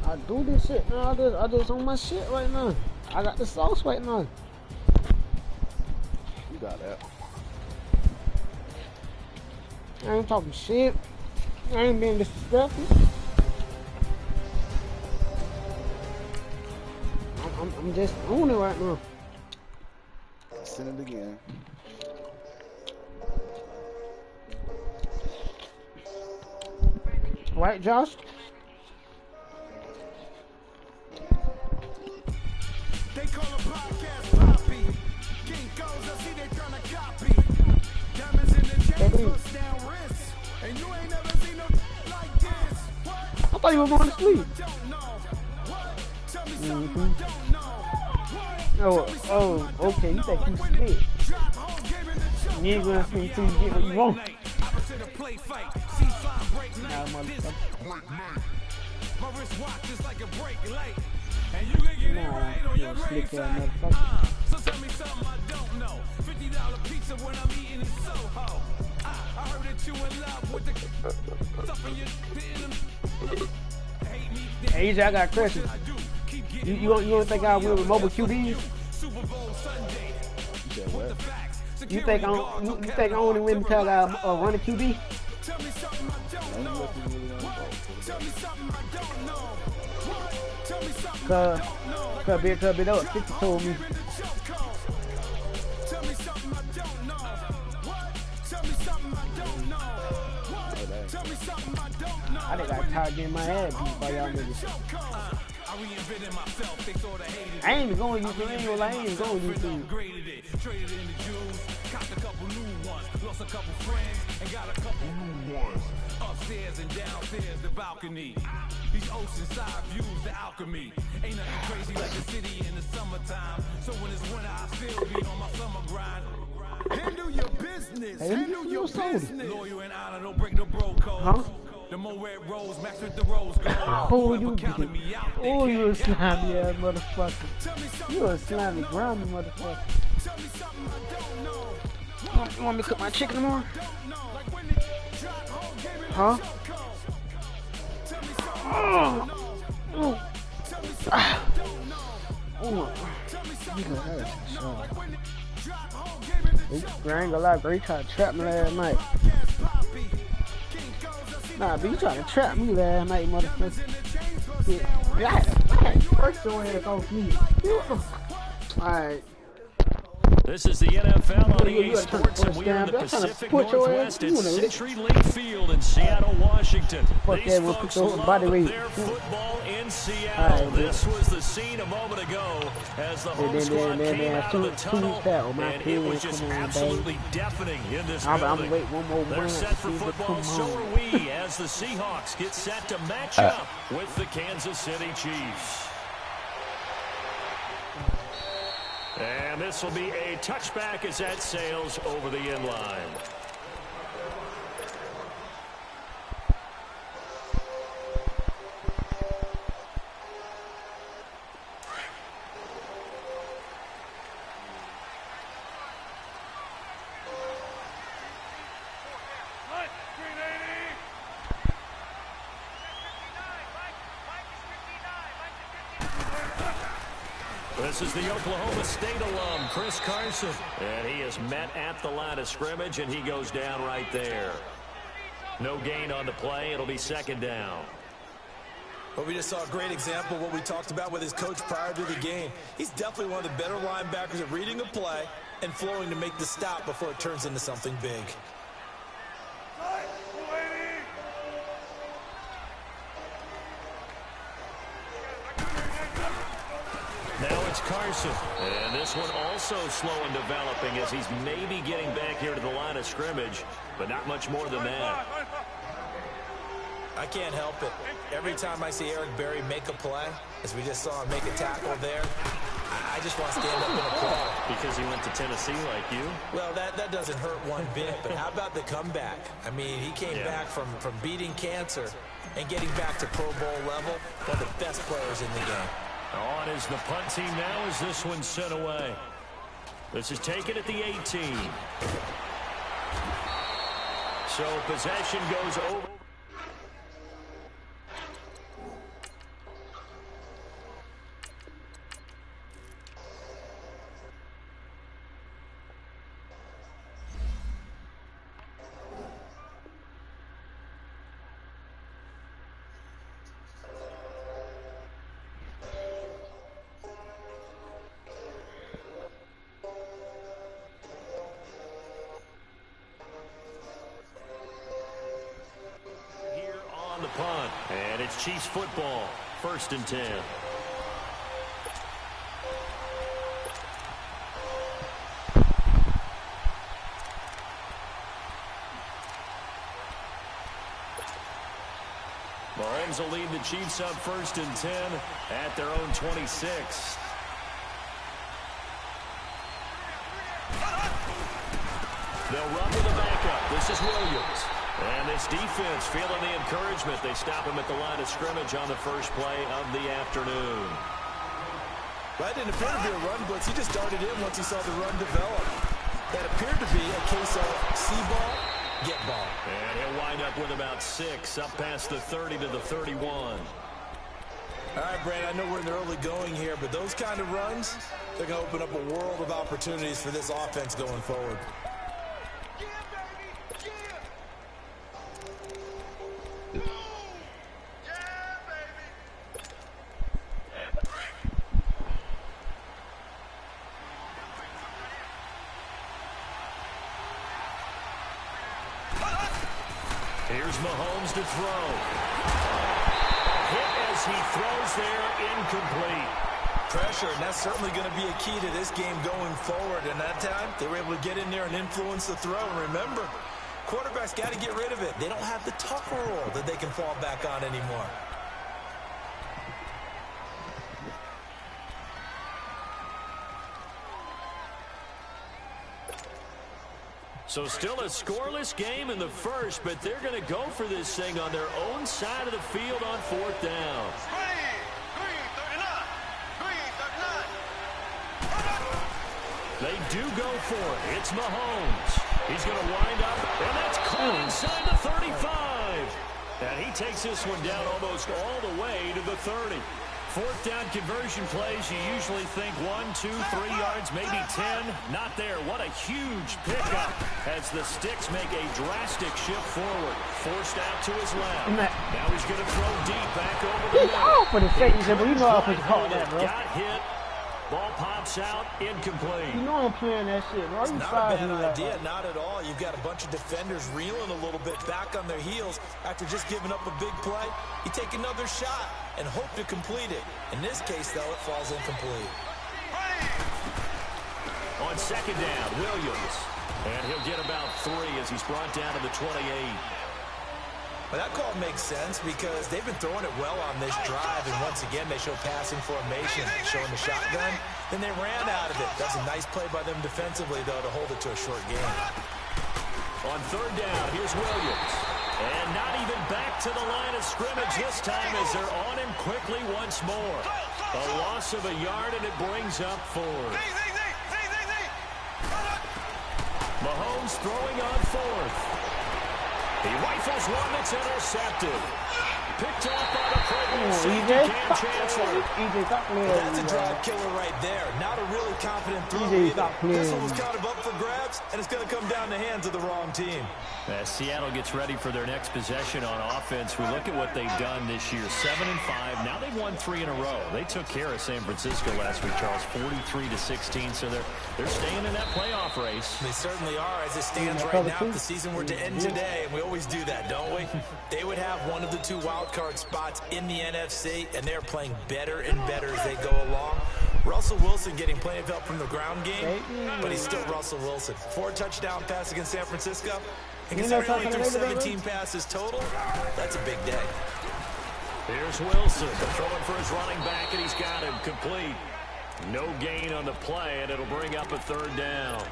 Speaker 3: I do this shit now. I just on my shit right now. I got the sauce right now.
Speaker 2: You got that.
Speaker 3: I ain't talking shit. I ain't being disrespectful. I'm just on it right now.
Speaker 2: Send it again.
Speaker 3: Right, Josh?
Speaker 1: They call a podcast Poppy. King goes, I see they tryna copy. Diamonds in the chains, bust down wrists. And you ain't never seen no like this. What?
Speaker 3: I thought you were going to sleep.
Speaker 1: Don't know. What? Tell me something I don't know. What?
Speaker 3: Oh, okay. You think you spit.
Speaker 1: Drop home, gave it a choke.
Speaker 3: You ain't going to sleep till you get what you want.
Speaker 1: Opposite of play fight. C5
Speaker 3: Nah, motherfucker.
Speaker 1: My wrist watch is like a break light. And you can get it right on your
Speaker 3: slick
Speaker 1: grave
Speaker 3: ass
Speaker 1: site.
Speaker 3: motherfucker.
Speaker 1: So tell me something I don't know. $50 pizza when I'm eating in Soho. I heard that you in love with the stuff in your hate me.
Speaker 3: Hey, EJ, I got a question. You don't think I win with mobile QBs?
Speaker 1: Super Bowl Sunday.
Speaker 2: You said what?
Speaker 3: You think I only win because I run a QB?
Speaker 1: Tell me something I don't know. Tell me something I don't know. Tell me something I don't know.
Speaker 3: Cause that was 50 told me.
Speaker 1: Tell me something I don't know. What? Tell me something I don't know. What? Tell me something I don't know.
Speaker 3: I think I tired getting my ass beat by y'all niggas.
Speaker 1: I reinvented myself. They thought I hated it.
Speaker 3: I ain't even going to YouTube. I ain't going to YouTube.
Speaker 1: Upgraded it, traded in the Jews, copped a couple new ones, lost a couple friends, and got a couple new ones. Upstairs and downstairs, the balcony. These oceanside views, the alchemy. Ain't nothing crazy like the city in the summertime. So when it's winter, I still be on my summer grind. Handle your business.
Speaker 3: Hey, handle your business.
Speaker 1: Loyal and honor, don't break no bro code.
Speaker 3: Huh?
Speaker 1: The more red rose match with the rose gold.
Speaker 3: Oh, you a slimy ass motherfucker. You a slimy grimy motherfucker. You want me to cook my chicken tomorrow? Huh? Oh my. I ain't gonna lie, bro. You tried to trap me last night. Nah, but you trying to trap me last night, motherfucker. Yeah, I had to first your ass off me. Alright.
Speaker 5: This is the NFL on EA Sports, and we are in the Pacific Northwest at Century Link Field in Seattle, Washington. These folks love their football in Seattle. This was the scene a moment ago as the home squad came out of the tunnel, and it was just absolutely deafening in this building. They're set for football, so are we, as the Seahawks get set to match up with the Kansas City Chiefs. And this will be a touchback as that sails over the end line. This is the Oklahoma State alum, Chris Carson. And he is met at the line of scrimmage, and he goes down right there. No gain on the play. It'll be second down.
Speaker 4: But we just saw a great example of what we talked about with his coach prior to the game. He's definitely one of the better linebackers at reading a play and flowing to make the stop before it turns into something big.
Speaker 5: Now it's Carson. And this one also slow in developing as he's maybe getting back here to the line of scrimmage, but not much more than that.
Speaker 4: I can't help it. Every time I see Eric Berry make a play, as we just saw him make a tackle there, I just want to stand up and applaud.
Speaker 5: Because he went to Tennessee like you?
Speaker 4: Well, that doesn't hurt one bit, but how about the comeback? I mean, he came back from beating cancer and getting back to Pro Bowl level, one of the best players in the game.
Speaker 5: On is the punt team now as this one's sent away. This is taken at the 18. So possession goes over. The punt, and it's Chiefs football, 1st and 10. Mahomes will lead the Chiefs up 1st and 10 at their own 26. They'll run with the backup. This is Williams. And this defense feeling the encouragement. They stop him at the line of scrimmage on the first play of the afternoon.
Speaker 4: That didn't appear to be a run blitz. He just darted in once he saw the run develop. That appeared to be a case of see ball, get ball.
Speaker 5: And he'll wind up with about 6, up past the 30 to the 31.
Speaker 4: All right, Brandon, I know we're in the early going here, but those kind of runs, they're going to open up a world of opportunities for this offense going forward.
Speaker 5: Here's Mahomes to throw. A hit as he throws there, incomplete.
Speaker 4: Pressure, and that's certainly going to be a key to this game going forward. And that time, they were able to get in there and influence the throw. And remember, quarterbacks got to get rid of it. They don't have the tucker roll that they can fall back on anymore.
Speaker 5: So still a scoreless game in the first, but they're going to go for this thing on their own side of the field on 4th down. They do go for it. It's Mahomes. He's going to wind up, and that's caught inside the 35. And he takes this one down almost all the way to the 30. 4th down conversion plays, you usually think 1, 2, 3 yards, maybe 10. Not there. What a huge pickup as the Sticks make a drastic shift forward. Forced out to his left. Now he's going to throw deep back over the middle.
Speaker 3: Oh, for the sake of it, you know I was caught that, bro.
Speaker 5: Got hit. Ball pops out, incomplete.
Speaker 3: You know I'm playing that shit, bro.
Speaker 4: It's not a bad idea, not at all. You've got a bunch of defenders reeling a little bit back on their heels after just giving up a big play. You take another shot and hope to complete it. In this case, though, it falls incomplete.
Speaker 5: On 2nd down, Williams. And he'll get about 3 as he's brought down to the 28.
Speaker 4: Well, that call makes sense because they've been throwing it well on this drive, and once again, they show passing formation, showing the shotgun. Then they ran out of it. That's a nice play by them defensively, though, to hold it to a short game.
Speaker 5: On 3rd down, here's Williams. And not even back to the line of scrimmage this time as they're on him quickly once more. A loss of a yard, and it brings up 4. Mahomes throwing on 4th. He rifles one that's intercepted. Picked off by the program safety Cam Chancellor.
Speaker 4: That's a drive killer right there. Not a really confident throw either. This one was kind of up for grabs, and it's going to come down the hands of the wrong team.
Speaker 5: As Seattle gets ready for their next possession on offense, we look at what they've done this year. 7-5. Now they've won 3 in a row. They took care of San Francisco last week, Charles, 43-16. So they're staying in that playoff race.
Speaker 4: They certainly are. As it stands right now, if the season were to end today, and we always do that, don't we? They would have one of the 2 wild card spots in the NFC, and they're playing better and better as they go along. Russell Wilson getting plenty of help from the ground game, but he's still Russell Wilson. 4 touchdown pass against San Francisco. And considering only threw 17 passes total, that's a big day.
Speaker 5: Here's Wilson throwing for his running back, and he's got him complete. No gain on the play, and it'll bring up a 3rd down.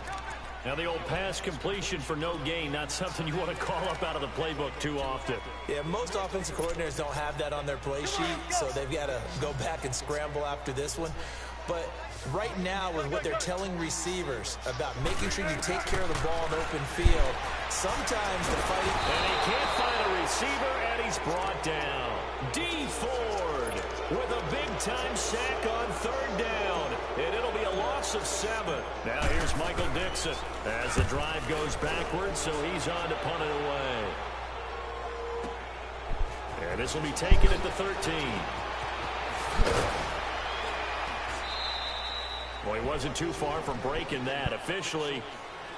Speaker 5: Now the old pass completion for no gain, not something you want to call up out of the playbook too often.
Speaker 4: Yeah, most offensive coordinators don't have that on their play sheet, so they've got to go back and scramble after this one. But right now, with what they're telling receivers about making sure you take care of the ball in open field, sometimes the fighting...
Speaker 5: And he can't find a receiver, and he's brought down. D. Ford with a big-time sack on 3rd down. And it'll be a loss of 7. Now here's Michael Dixon as the drive goes backwards, so he's on to punt it away. And this will be taken at the 13. Well, he wasn't too far from breaking that. Officially,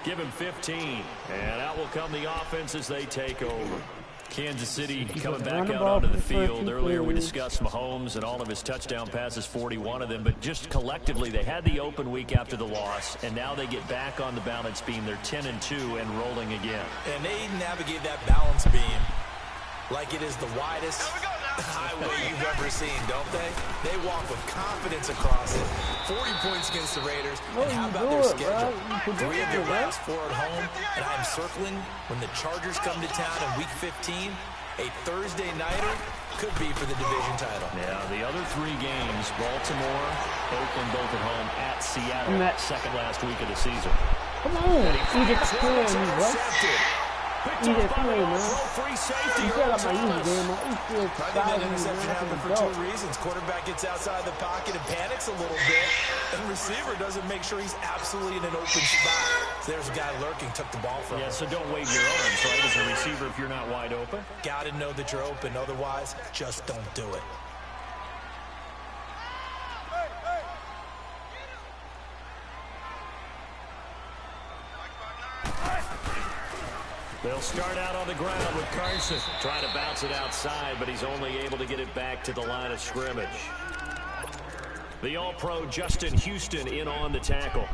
Speaker 5: give him 15. And out will come the offense as they take over. Kansas City coming back out onto the field. Earlier we discussed Mahomes and all of his touchdown passes, 41 of them. But just collectively, they had the open week after the loss, and now they get back on the balance beam. They're 10-2 and rolling again.
Speaker 4: And they navigate that balance beam like it is the widest highway you've ever seen, don't they? They walk with confidence across it, 40 points against the Raiders. And how about their schedule? 3 of their last 4 at home. And I'm circling when the Chargers come to town in Week 15. A Thursday nighter could be for the division title.
Speaker 5: Yeah, the other 3 games, Baltimore, Oakland both at home, at Seattle, second last week of the season.
Speaker 3: Come on, eat it clean, bro. Eat it clean, man.
Speaker 5: Free safety.
Speaker 3: You said I'm not using game, man. You still
Speaker 4: That interception happened for 2 reasons. Quarterback gets outside the pocket and panics a little bit, and receiver doesn't make sure he's absolutely in an open spot. So there's a guy lurking, took the ball from him.
Speaker 5: Yeah, so don't wave your arms, right, as a receiver if you're not wide open.
Speaker 4: Got to know that you're open. Otherwise, just don't do it.
Speaker 5: They'll start out on the ground with Carson. Trying to bounce it outside, but he's only able to get it back to the line of scrimmage. The All-Pro Justin Houston in on the tackle.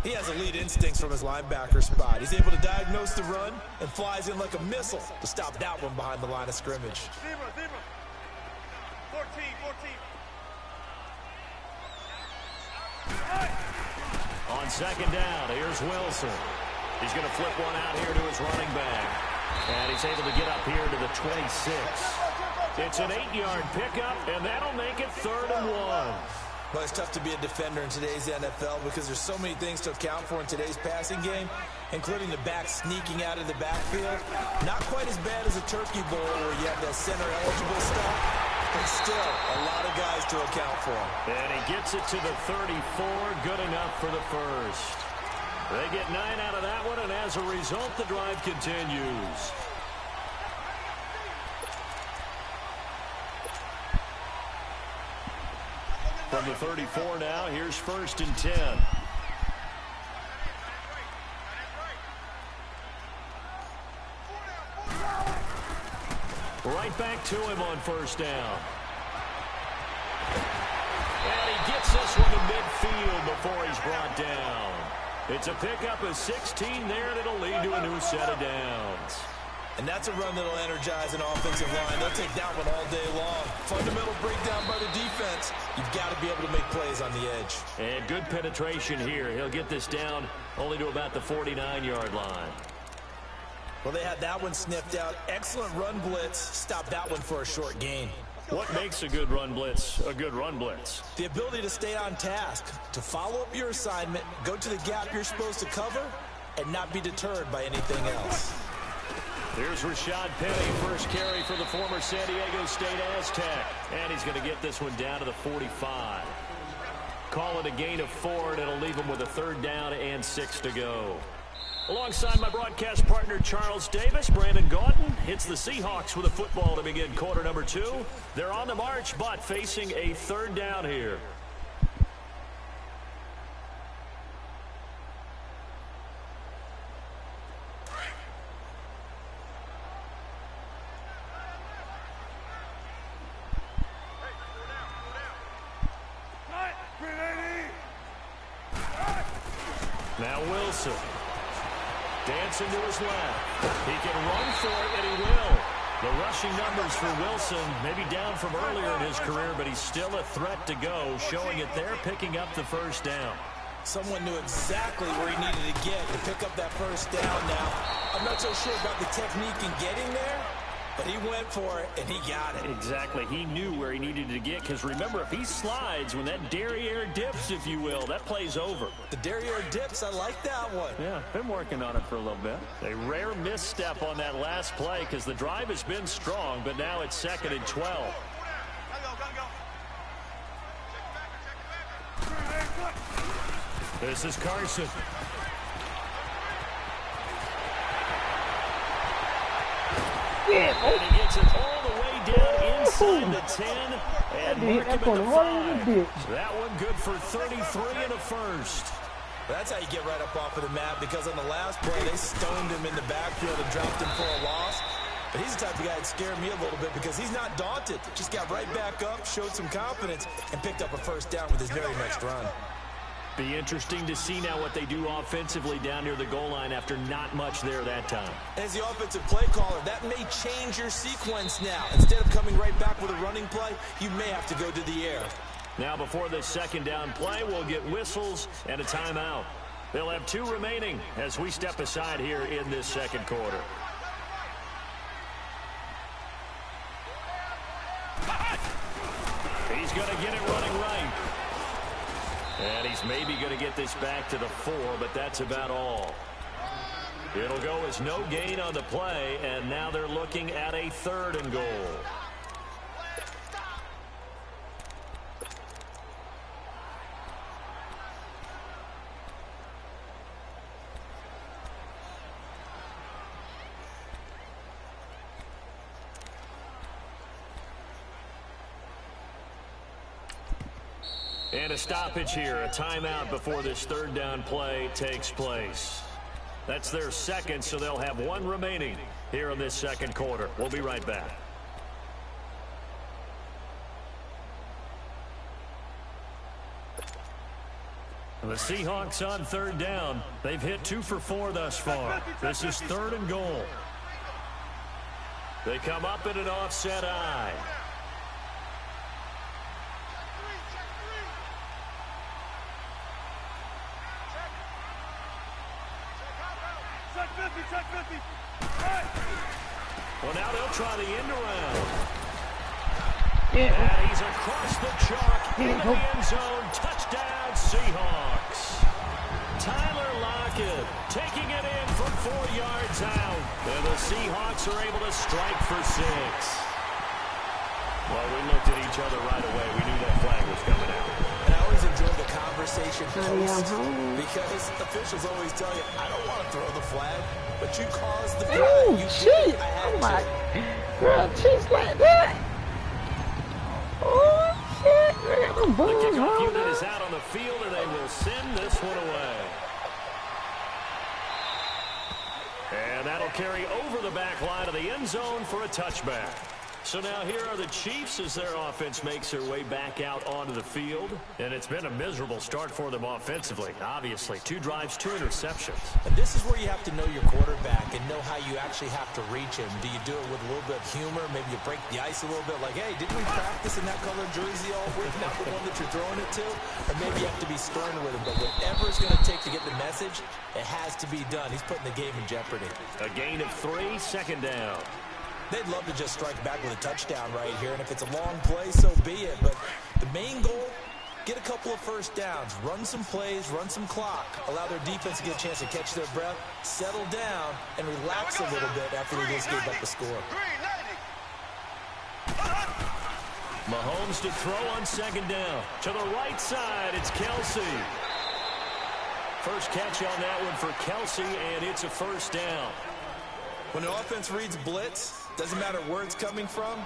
Speaker 4: He has elite instincts from his linebacker spot. He's able to diagnose the run and flies in like a missile to stop that one behind the line of scrimmage.
Speaker 1: 14.
Speaker 5: On second down, here's Wilson. He's going to flip one out here to his running back. And he's able to get up here to the 26. It's an 8-yard pickup, and that'll make it 3rd and 1.
Speaker 4: Well, it's tough to be a defender in today's NFL because there's so many things to account for in today's passing game, including the back sneaking out of the backfield. Not quite as bad as a turkey bowl where you have that center-eligible stuff, but still a lot of guys to account for.
Speaker 5: And he gets it to the 34, good enough for the first. They get 9 out of that one, and as a result, the drive continues. From the 34 now, here's 1st and 10. Right back to him on 1st down. And he gets this one to midfield before he's brought down. It's a pickup of 16 there, and it'll lead to a new set of downs.
Speaker 4: And that's a run that'll energize an offensive line. They'll take that one all day long. Fundamental breakdown by the defense. You've got to be able to make plays on the edge.
Speaker 5: And good penetration here. He'll get this down only to about the 49-yard line.
Speaker 4: Well, they had that one sniffed out. Excellent run blitz. Stop that one for a short gain.
Speaker 5: What makes a good run blitz a good run blitz?
Speaker 4: The ability to stay on task, to follow up your assignment, go to the gap you're supposed to cover, and not be deterred by anything else.
Speaker 5: Here's Rashad Penny, first carry for the former San Diego State Aztec. And he's going to get this one down to the 45. Call it a gain of 4, and it'll leave him with a 3rd down and 6 to go. Alongside my broadcast partner, Charles Davis, Brandon Gaudin hits the Seahawks with a football to begin quarter number 2. They're on the march, but facing a 3rd down here. Now Wilson. Dancing to his left. He can run for it, and he will. The rushing numbers for Wilson, maybe down from earlier in his career, but he's still a threat to go, showing it there, picking up the 1st down.
Speaker 4: Someone knew exactly where he needed to get to pick up that 1st down now. I'm not so sure about the technique in getting there, but he went for it, and he got it.
Speaker 5: Exactly. He knew where he needed to get, because remember, if he slides, when that derriere dips, if you will, that play's over.
Speaker 4: The derriere dips, I like that one.
Speaker 5: Yeah, been working on it for a little bit. A rare misstep on that last play, because the drive has been strong, but now it's 2nd and 12. This is Carson. And he gets it all the way down inside the 10 and mark him at the 5. That one good for 33 and a first.
Speaker 4: That's how you get right up off of the mat, because on the last play, they stoned him in the backfield and dropped him for a loss. But he's the type of guy that scared me a little bit because he's not daunted. Just got right back up, showed some confidence, and picked up a first down with his very next run.
Speaker 5: Be interesting to see now what they do offensively down near the goal line after not much there that time.
Speaker 4: As the offensive play caller, that may change your sequence now. Instead of coming right back with a running play, you may have to go to the air.
Speaker 5: Now before this second down play, we'll get whistles and a timeout. They'll have 2 remaining as we step aside here in this second quarter. He's going to get it running right. And he's maybe going to get this back to the 4, but that's about all. It'll go as no gain on the play, and now they're looking at a 3rd and goal. And a stoppage here, a timeout before this 3rd down play takes place. That's their second, so they'll have 1 remaining here in this second quarter. We'll be right back. The Seahawks on 3rd down. They've hit 2 for 4 thus far. This is 3rd and goal. They come up in an offset eye. Well, now they'll try the end around. And he's across the chalk into the end zone. Touchdown, Seahawks. Tyler Lockett taking it in from 4 yards out. And the Seahawks are able to strike for 6. Well, we looked at each other right away. We knew that flag was coming out.
Speaker 4: And I always enjoy the conversation post because officials always tell you, I don't want to throw the flag, but you caused the flag.
Speaker 3: Oh,
Speaker 4: you
Speaker 3: shit. Oh, my. Girl, cheeks like that. Oh, shit.
Speaker 5: The kickoff unit is out on the field, and they will send this one away. And that'll carry over the back line of the end zone for a touchback. So now here are the Chiefs as their offense makes their way back out onto the field. And it's been a miserable start for them offensively. Obviously, 2 drives, 2 interceptions.
Speaker 4: And this is where you have to know your quarterback and know how you actually have to reach him. Do you do it with a little bit of humor? Maybe you break the ice a little bit like, hey, didn't we practice in that color jersey all week? Not the one that you're throwing it to? Or maybe you have to be stern with him. But whatever it's going to take to get the message, it has to be done. He's putting the game in jeopardy.
Speaker 5: A gain of 3, second down.
Speaker 4: They'd love to just strike back with a touchdown right here, and if it's a long play, so be it. But the main goal, get a couple of first downs, run some plays, run some clock, allow their defense to get a chance to catch their breath, settle down, and relax a little bit after they just gave up the score.
Speaker 5: Mahomes to throw on second down. To the right side, it's Kelsey. First catch on that one for Kelsey, and it's a first down.
Speaker 4: When the offense reads blitz, doesn't matter where it's coming from,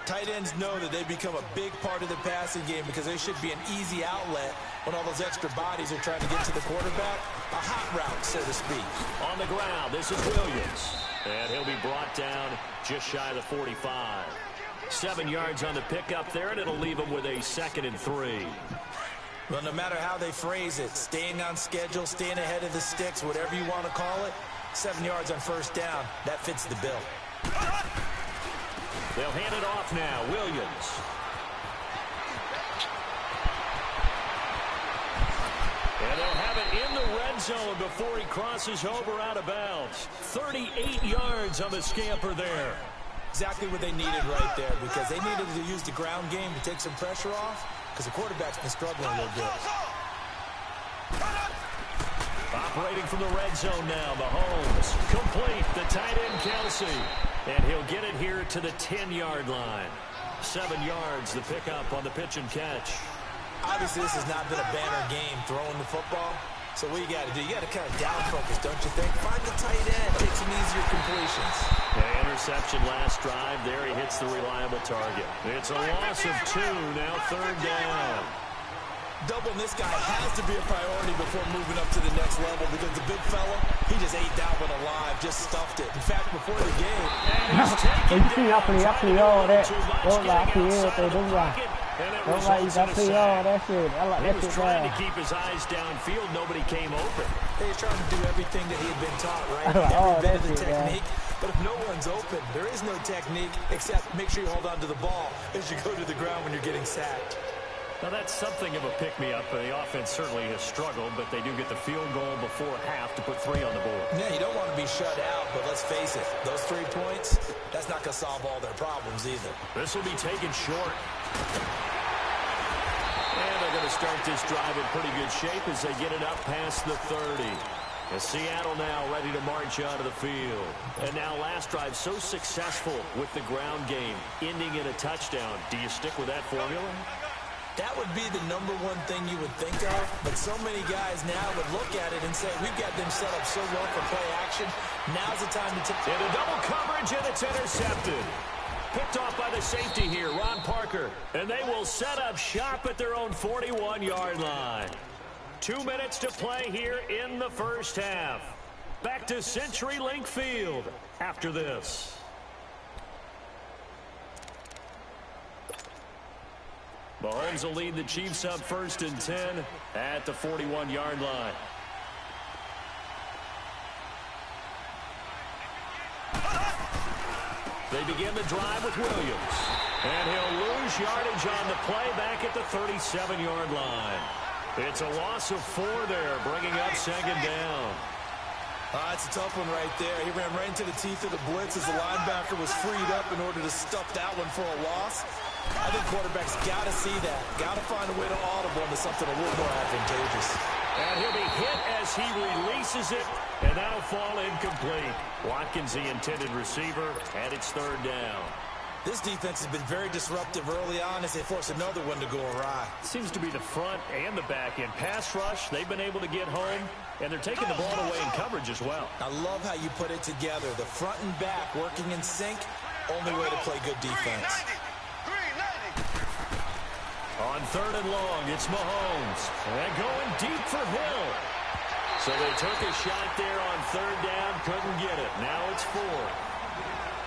Speaker 4: tight ends know that they become a big part of the passing game because they should be an easy outlet when all those extra bodies are trying to get to the quarterback. A hot route, so to speak.
Speaker 5: On the ground, this is Williams. And he'll be brought down just shy of the 45. 7 yards on the pickup there, and it'll leave him with a 2nd and 3.
Speaker 4: Well, no matter how they phrase it, staying on schedule, staying ahead of the sticks, whatever you want to call it, 7 yards on first down, that fits the bill.
Speaker 5: They'll hand it off now, Williams. And they'll have it in the red zone before he crosses over out of bounds. 38 yards on the scamper there.
Speaker 4: Exactly what they needed right there because they needed to use the ground game to take some pressure off because the quarterback's been struggling a little bit.
Speaker 5: Operating from the red zone now, Mahomes. Complete, the tight end Kelsey. And he'll get it here to the 10-yard line. 7 yards, the pickup on the pitch and catch.
Speaker 4: Obviously, this has not been a banner game throwing the football. So what you got to do, you got to kind of down focus, don't you think? Find the tight end, take some easier completions.
Speaker 5: Interception last drive. There he hits the reliable target. It's a loss of 2, now 3rd down.
Speaker 4: Doubling this guy has to be a priority before moving up to the next level because the big fella, he just ate that one alive, just stuffed it. In fact, before the game,
Speaker 3: Don't like you got to see all that shit. I like that shit.
Speaker 5: He was trying to keep his eyes downfield. Nobody came open.
Speaker 4: He's trying to do everything that he had been taught, right?
Speaker 3: Oh,
Speaker 4: Every bit of the
Speaker 3: that's it,
Speaker 4: technique. But if no one's open, there is no technique except make sure you hold on to the ball as you go to the ground when you're getting sacked.
Speaker 5: Now, that's something of a pick-me-up. The offense certainly has struggled, but they do get the field goal before half to put 3 on the board.
Speaker 4: Yeah, you don't want to be shut out, but let's face it, those 3 points, that's not going to solve all their problems either.
Speaker 5: This will be taken short. And they're going to start this drive in pretty good shape as they get it up past the 30. As Seattle now ready to march out of the field. And now last drive so successful with the ground game, ending in a touchdown. Do you stick with that formula?
Speaker 4: That would be the #1 thing you would think of, but so many guys now would look at it and say, we've got them set up so well for play action. Now's the time to take it.
Speaker 5: Into double coverage, and it's intercepted. Picked off by the safety here, Ron Parker. And they will set up shop at their own 41-yard line. 2 minutes to play here in the first half. Back to CenturyLink Field after this. Mahomes will lead the Chiefs up 1st and 10 at the 41-yard line. They begin the drive with Williams. And he'll lose yardage on the play back at the 37-yard line. It's a loss of 4 there, bringing up 2nd down.
Speaker 4: It's a tough one right there. He ran right into the teeth of the blitz as the linebacker was freed up in order to stuff that one for a loss. I think quarterbacks got to see that. Got to find a way to audible into something a little more advantageous.
Speaker 5: And he'll be hit as he releases it, and that'll fall incomplete. Watkins, the intended receiver, and it's 3rd down.
Speaker 4: This defense has been very disruptive early on as they force another one to go awry.
Speaker 5: Seems to be the front and the back end. Pass rush, they've been able to get home, and they're taking the ball away in coverage as well.
Speaker 4: I love how you put it together. The front and back working in sync, only way to play good defense.
Speaker 5: On 3rd and long, it's Mahomes. And going deep for Hill. So they took a shot there on 3rd down, couldn't get it. Now it's 4th.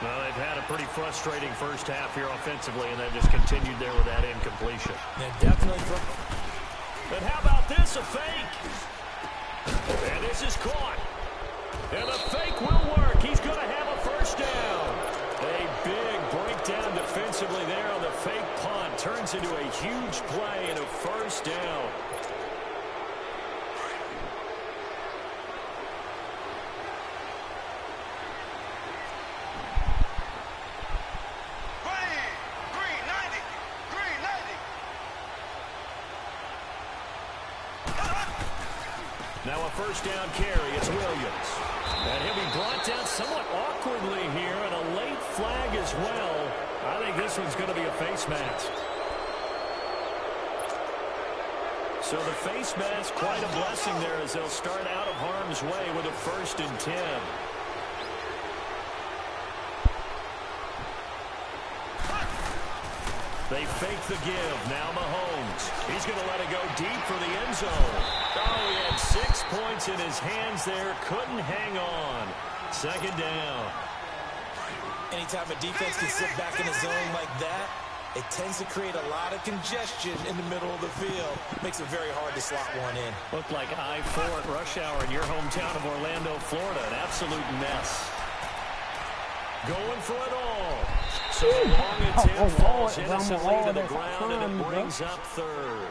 Speaker 5: Well, they've had a pretty frustrating first half here offensively, and they've just continued there with that incompletion.
Speaker 4: Yeah, definitely.
Speaker 5: And how about this, a fake? And this is caught. And the fake will work. He's going to have a 1st down. A big breakdown defensively there on the fake punt. Turns into a huge play and a 1st down. Now a 1st down carry. It's Williams. And he'll be brought down somewhat awkwardly here, and a late flag as well. I think this one's going to be a face mask. So the face mask, quite a blessing there as they'll start out of harm's way with a 1st and 10. They fake the give. Now Mahomes. He's going to let it go deep for the end zone. Oh, he had 6 points in his hands there. Couldn't hang on. 2nd down.
Speaker 4: Anytime a defense can sit back in a zone like that, it tends to create a lot of congestion in the middle of the field. Makes it very hard to slot one in.
Speaker 5: Looked like I-4 at rush hour in your hometown of Orlando, Florida. An absolute mess. Going for it all. So the long attempt falls innocently to the ground, and it brings up 3rd.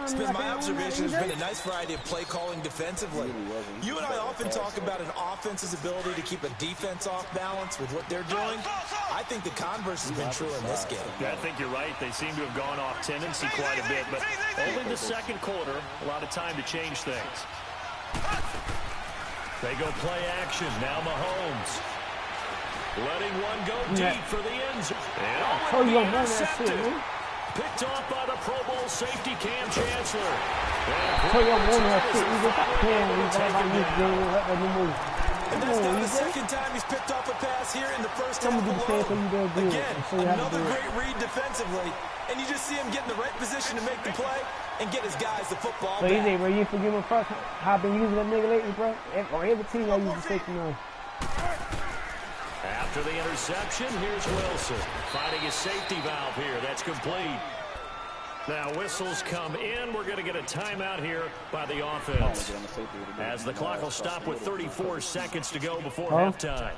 Speaker 4: It's been my observation. There's been a nice variety of play calling defensively. You and I often talk about an offense's ability to keep a defense off balance with what they're doing. I think the converse has been true in this game.
Speaker 5: Yeah, I think you're right. They seem to have gone off tendency quite a bit, but only the 2nd quarter, a lot of time to change things. They go play action. Now Mahomes. Letting one go deep for the end zone. And intercepted. Picked off by the Pro Bowl safety Cam Chancellor.
Speaker 4: And that's now the 2nd time he's picked off a pass here in the first half alone. Again, another great read defensively. And you just see him get in the right position to make the play and get his guys the football back.
Speaker 3: So you say, bro, you forgive him first? How I've been using that nigga lately, bro? On every team I use the safety now.
Speaker 5: After the interception, here's Wilson finding his safety valve here. That's complete. Now whistles come in. We're going to get a timeout here by the offense, as the clock will stop with 34 seconds to go before halftime.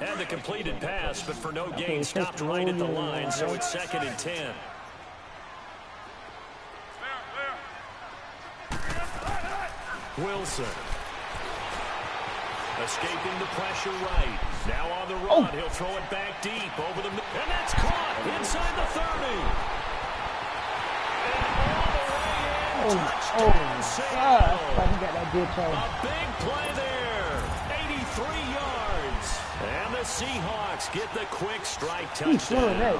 Speaker 5: And the completed pass, but for no gain, stopped right at the line, so it's 2nd and 10. Wilson. Escaping the pressure right. Now on the run. He'll throw it back deep over the... And that's caught inside the 30. And all the way in. Touchdown, Seattle.
Speaker 3: He got that good play.
Speaker 5: A big play there. 83 yards. And the Seahawks get the quick strike touchdown.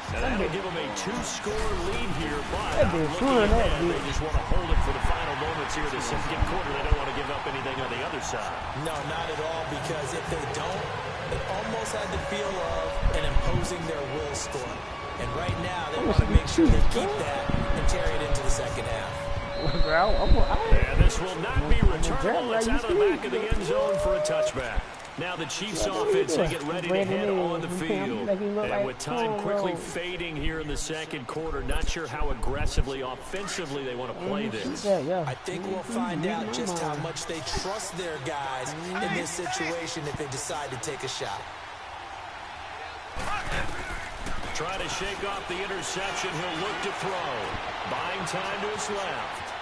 Speaker 5: And that'll give them a 2-score lead here, but looking ahead, they just want to hold it for the final moments here of the second quarter. They don't want to give up anything on the other side.
Speaker 4: No, not at all, because if they don't, it almost had the feel of an imposing their will score. And right now, they want to make sure they keep that and carry it into the second half.
Speaker 5: And this will not be returnable. It's out of the back of the end zone for a touchback. Now the Chiefs offense, they get ready to head on the field. And with time quickly fading here in the second quarter, not sure how aggressively, offensively they want to play this.
Speaker 4: I think we'll find out just how much they trust their guys in this situation if they decide to take a shot.
Speaker 5: Trying to shake off the interception, he'll look to throw. Buying time to his left.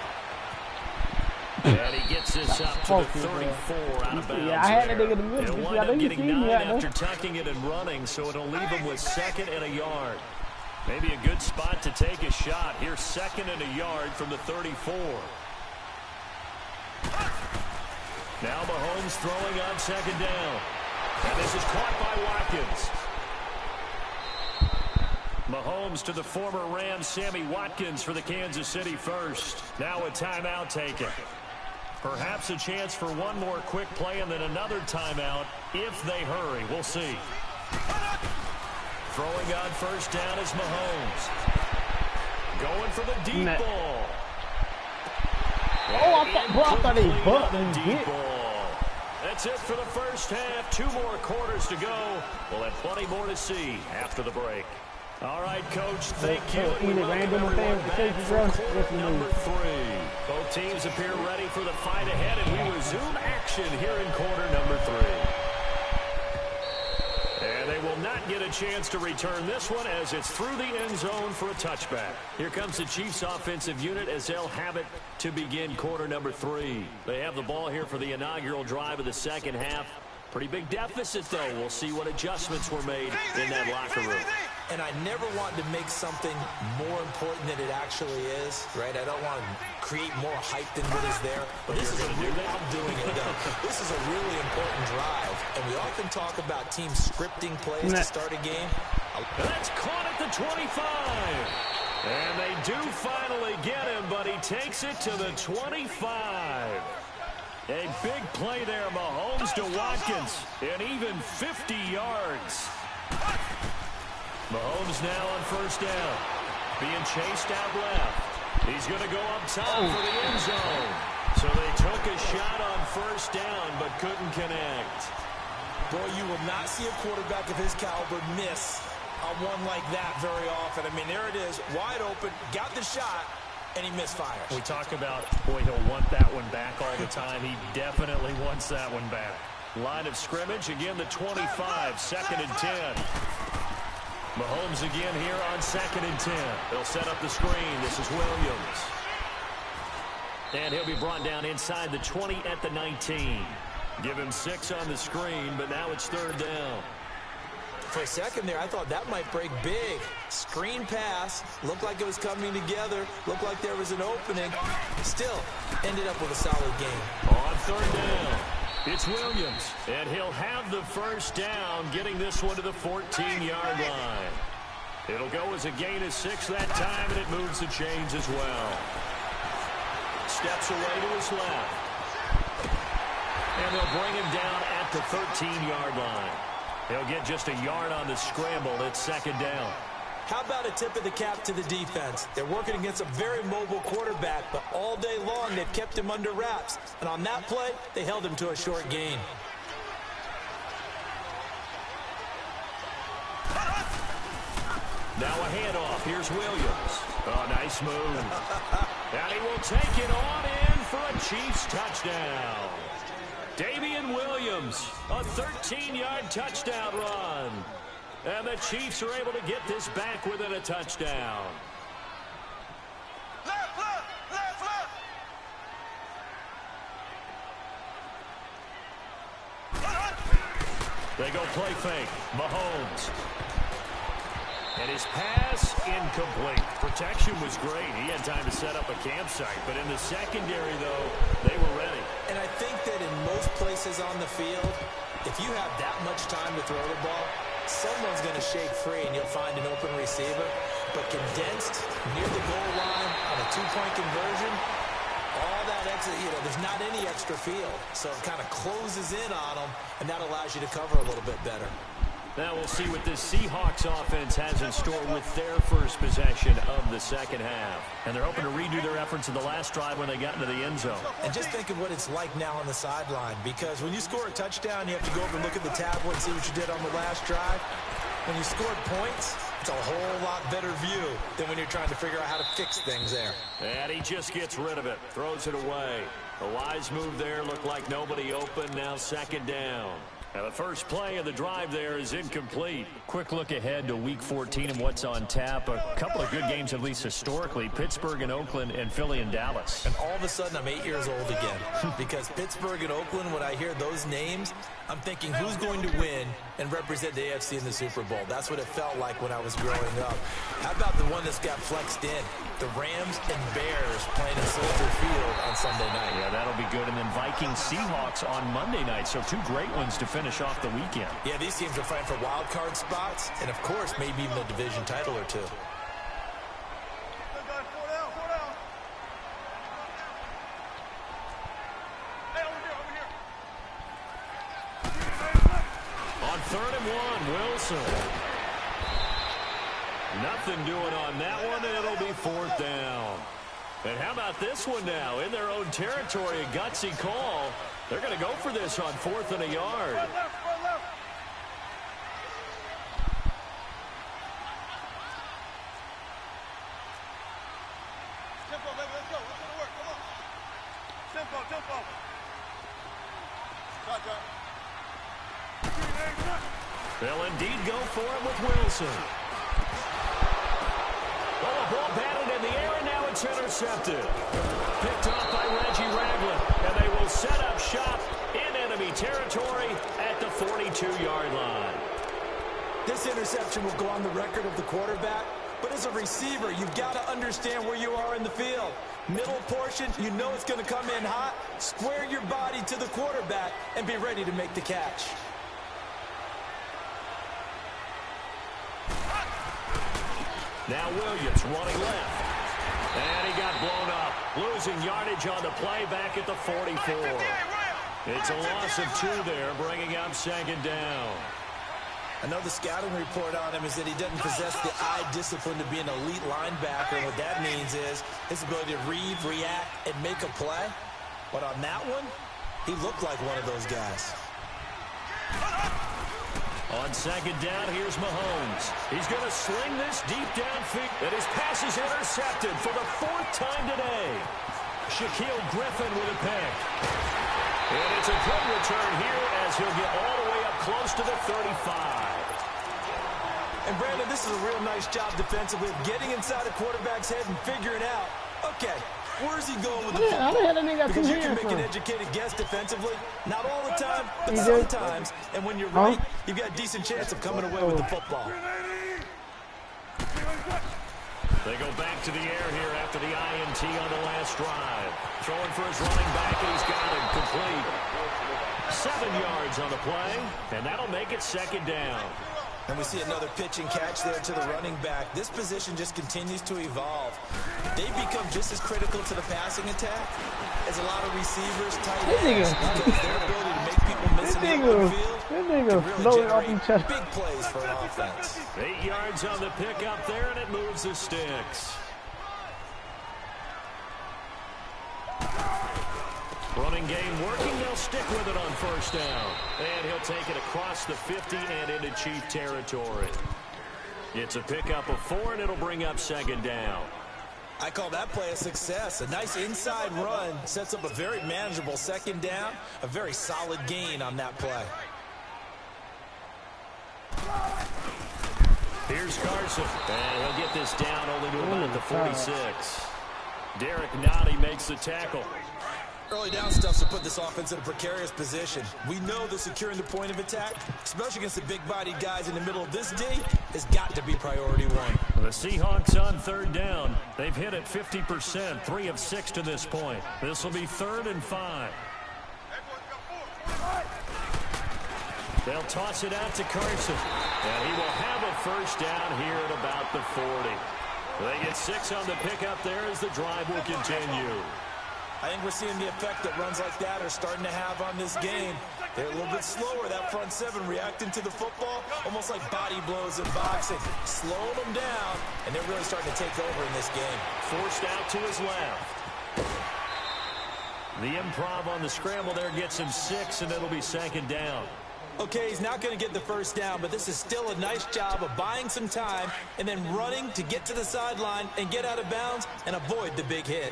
Speaker 5: And he gets this up to the 34 out of bounds.
Speaker 3: Yeah, I had to dig in the middle.
Speaker 5: He'll wind up getting 9 after tucking it and running, so it'll leave him with 2nd and a yard. Maybe a good spot to take a shot. Here's 2nd and a yard from the 34. Now Mahomes throwing on 2nd down. And this is caught by Watkins. Mahomes to the former Rams, Sammy Watkins for the Kansas City first. Now a timeout taken. Perhaps a chance for one more quick play and then another timeout if they hurry. We'll see. Throwing on 1st down is Mahomes. Going for the deep ball.
Speaker 3: I thought he bumped the deep
Speaker 5: ball. That's it for the first half. 2 more quarters to go. We'll have plenty more to see after the break. All right, Coach, thank you. We welcome everyone back for quarter number 3. Both teams appear ready for the fight ahead, and we resume action here in quarter number 3. And they will not get a chance to return this one as it's through the end zone for a touchback. Here comes the Chiefs offensive unit as they'll have it to begin quarter number 3. They have the ball here for the inaugural drive of the second half. Pretty big deficit, though. We'll see what adjustments were made in that locker room.
Speaker 4: And I never want to make something more important than it actually is, right? I don't want to create more hype than what is there. But this is I'm doing it, though. This is a really important drive. And we often talk about teams scripting plays to start a game.
Speaker 5: That's caught at the 25. And they do finally get him, but he takes it to the 25. A big play there, Mahomes to Watkins, and even 50 yards. Mahomes now on 1st down, being chased out left. He's going to go up top for the end zone. So they took a shot on 1st down, but couldn't connect.
Speaker 4: Boy, you will not see a quarterback of his caliber miss a one like that very often. I mean, there it is, wide open, got the shot, and he misfires.
Speaker 5: We talk about, boy, he'll want that one back all the time. He definitely wants that one back. Line of scrimmage, again, the 25, 2nd and 10. Mahomes again here on 2nd and 10. They'll set up the screen. This is Williams. And he'll be brought down inside the 20 at the 19. Give him 6 on the screen, but now it's 3rd down.
Speaker 4: For a second there, I thought that might break big. Screen pass, looked like it was coming together, looked like there was an opening. Still, ended up with a solid game.
Speaker 5: On 3rd down, it's Williams, and he'll have the 1st down, getting this one to the 14-yard line. It'll go as a gain of 6 that time, and it moves the chains as well. Steps away to his left. And they'll bring him down at the 13-yard line. He'll get just a yard on the scramble. It's 2nd down.
Speaker 4: How about a tip of the cap to the defense? They're working against a very mobile quarterback, but all day long they've kept him under wraps. And on that play, they held him to a short gain.
Speaker 5: Now a handoff. Here's Williams. Oh, nice move. And he will take it on in for a Chiefs touchdown. Damian Williams, a 13-yard touchdown run. And the Chiefs are able to get this back within a touchdown. They go play fake. Mahomes. And his pass incomplete. Protection was great. He had time to set up a campsite. But in the secondary, though, they were ready.
Speaker 4: And I think that in most places on the field, if you have that much time to throw the ball, someone's going to shake free and you'll find an open receiver. But condensed, near the goal line on a two-point conversion, all that extra, there's not any extra field. So it kind of closes in on them, and that allows you to cover a little bit better.
Speaker 5: Now we'll see what this Seahawks offense has in store with their first possession of the second half. And they're hoping to redo their efforts in the last drive when they got into the end zone.
Speaker 4: And just think of what it's like now on the sideline, because when you score a touchdown, you have to go over and look at the tablet and see what you did on the last drive. When you scored points, it's a whole lot better view than when you're trying to figure out how to fix things there.
Speaker 5: And he just gets rid of it, throws it away. A wise move there, looked like nobody open, now second down. Now the first play of the drive there is incomplete. Quick look ahead to Week 14 and what's on tap. A couple of good games, at least historically. Pittsburgh and Oakland and Philly and Dallas.
Speaker 4: And all of a sudden, I'm 8 years old again. Because Pittsburgh and Oakland, when I hear those names, I'm thinking who's going to win and represent the AFC in the Super Bowl. That's what it felt like when I was growing up. How about the one that's got flexed in? The Rams and Bears playing in Soldier Field on Sunday night.
Speaker 5: Yeah, that'll be good. And then Vikings-Seahawks on Monday night. So two great ones to finish off the weekend.
Speaker 4: Yeah, these teams are fighting for wild card spots and, of course, maybe even a division title or two.
Speaker 5: On 3rd and 1, Wilson. Nothing doing on that one, and it'll be 4th down. And how about this one now? In their own territory, a gutsy call. They're going to go for this on 4th and a yard. They'll indeed go for it with Wilson. Oh, the ball batted in the air, and now it's intercepted. Picked off by Reggie Ragland, and they will set up shop in enemy territory at the 42-yard line.
Speaker 4: This interception will go on the record of the quarterback, but as a receiver, you've got to understand where you are in the field. Middle portion, you know it's going to come in hot. Square your body to the quarterback and be ready to make the catch.
Speaker 5: Now Williams running left. And he got blown up. Losing yardage on the play back at the 44. It's a loss of 2 there, bringing up 2nd down.
Speaker 4: I know the scouting report on him is that he doesn't possess the eye discipline to be an elite linebacker. And what that means is his ability to read, react, and make a play. But on that one, he looked like one of those guys.
Speaker 5: On 2nd down, here's Mahomes. He's going to sling this deep downfield. And his pass is intercepted for the 4th time today. Shaquille Griffin with a pick. And it's a good return here as he'll get all the way up close to the 35.
Speaker 4: And Brandon, this is a real nice job defensively of getting inside a quarterback's head and figuring out, okay, where's he going with the football? Because you can make an educated guess defensively. Not all the time, but sometimes. And when you're right, you've got a decent chance of coming away with the football.
Speaker 5: They go back to the air here after the INT on the last drive. Throwing for his running back, and he's got him complete. 7 yards on the play, and that'll make it 2nd down.
Speaker 4: And we see another pitch and catch there to the running back. This position just continues to evolve. They become just as critical to the passing attack as a lot of receivers, tight ends, because their ability to make people miss in the open field can really generate big plays for an offense.
Speaker 5: 8 yards on the pickup there, and it moves the sticks. Running game working. They'll stick with it on 1st down. And he'll take it across the 50 and into Chief territory. It's a pickup of 4, and it'll bring up 2nd down.
Speaker 4: I call that play a success. A nice inside run sets up a very manageable 2nd down. A very solid gain on that play.
Speaker 5: Here's Carson. And he'll get this down only to about the 46. Derek Nottie makes the tackle.
Speaker 4: Early down stuffs to put this offense in a precarious position. We know that securing the point of attack, especially against the big-bodied guys in the middle of this D, has got to be priority one.
Speaker 5: The Seahawks on third down. They've hit it 50%, 3 of 6 to this point. This will be 3rd and 5. They'll toss it out to Carson. And he will have a first down here at about the 40. They get 6 on the pickup there as the drive will continue.
Speaker 4: I think we're seeing the effect that runs like that are starting to have on this game. They're a little bit slower, that front 7 reacting to the football, almost like body blows in boxing. Slowing them down, and they're really starting to take over in this game.
Speaker 5: Forced out to his left. The improv on the scramble there gets him 6, and it'll be 2nd down.
Speaker 4: Okay, he's not going to get the first down, but this is still a nice job of buying some time and then running to get to the sideline and get out of bounds and avoid the big hit.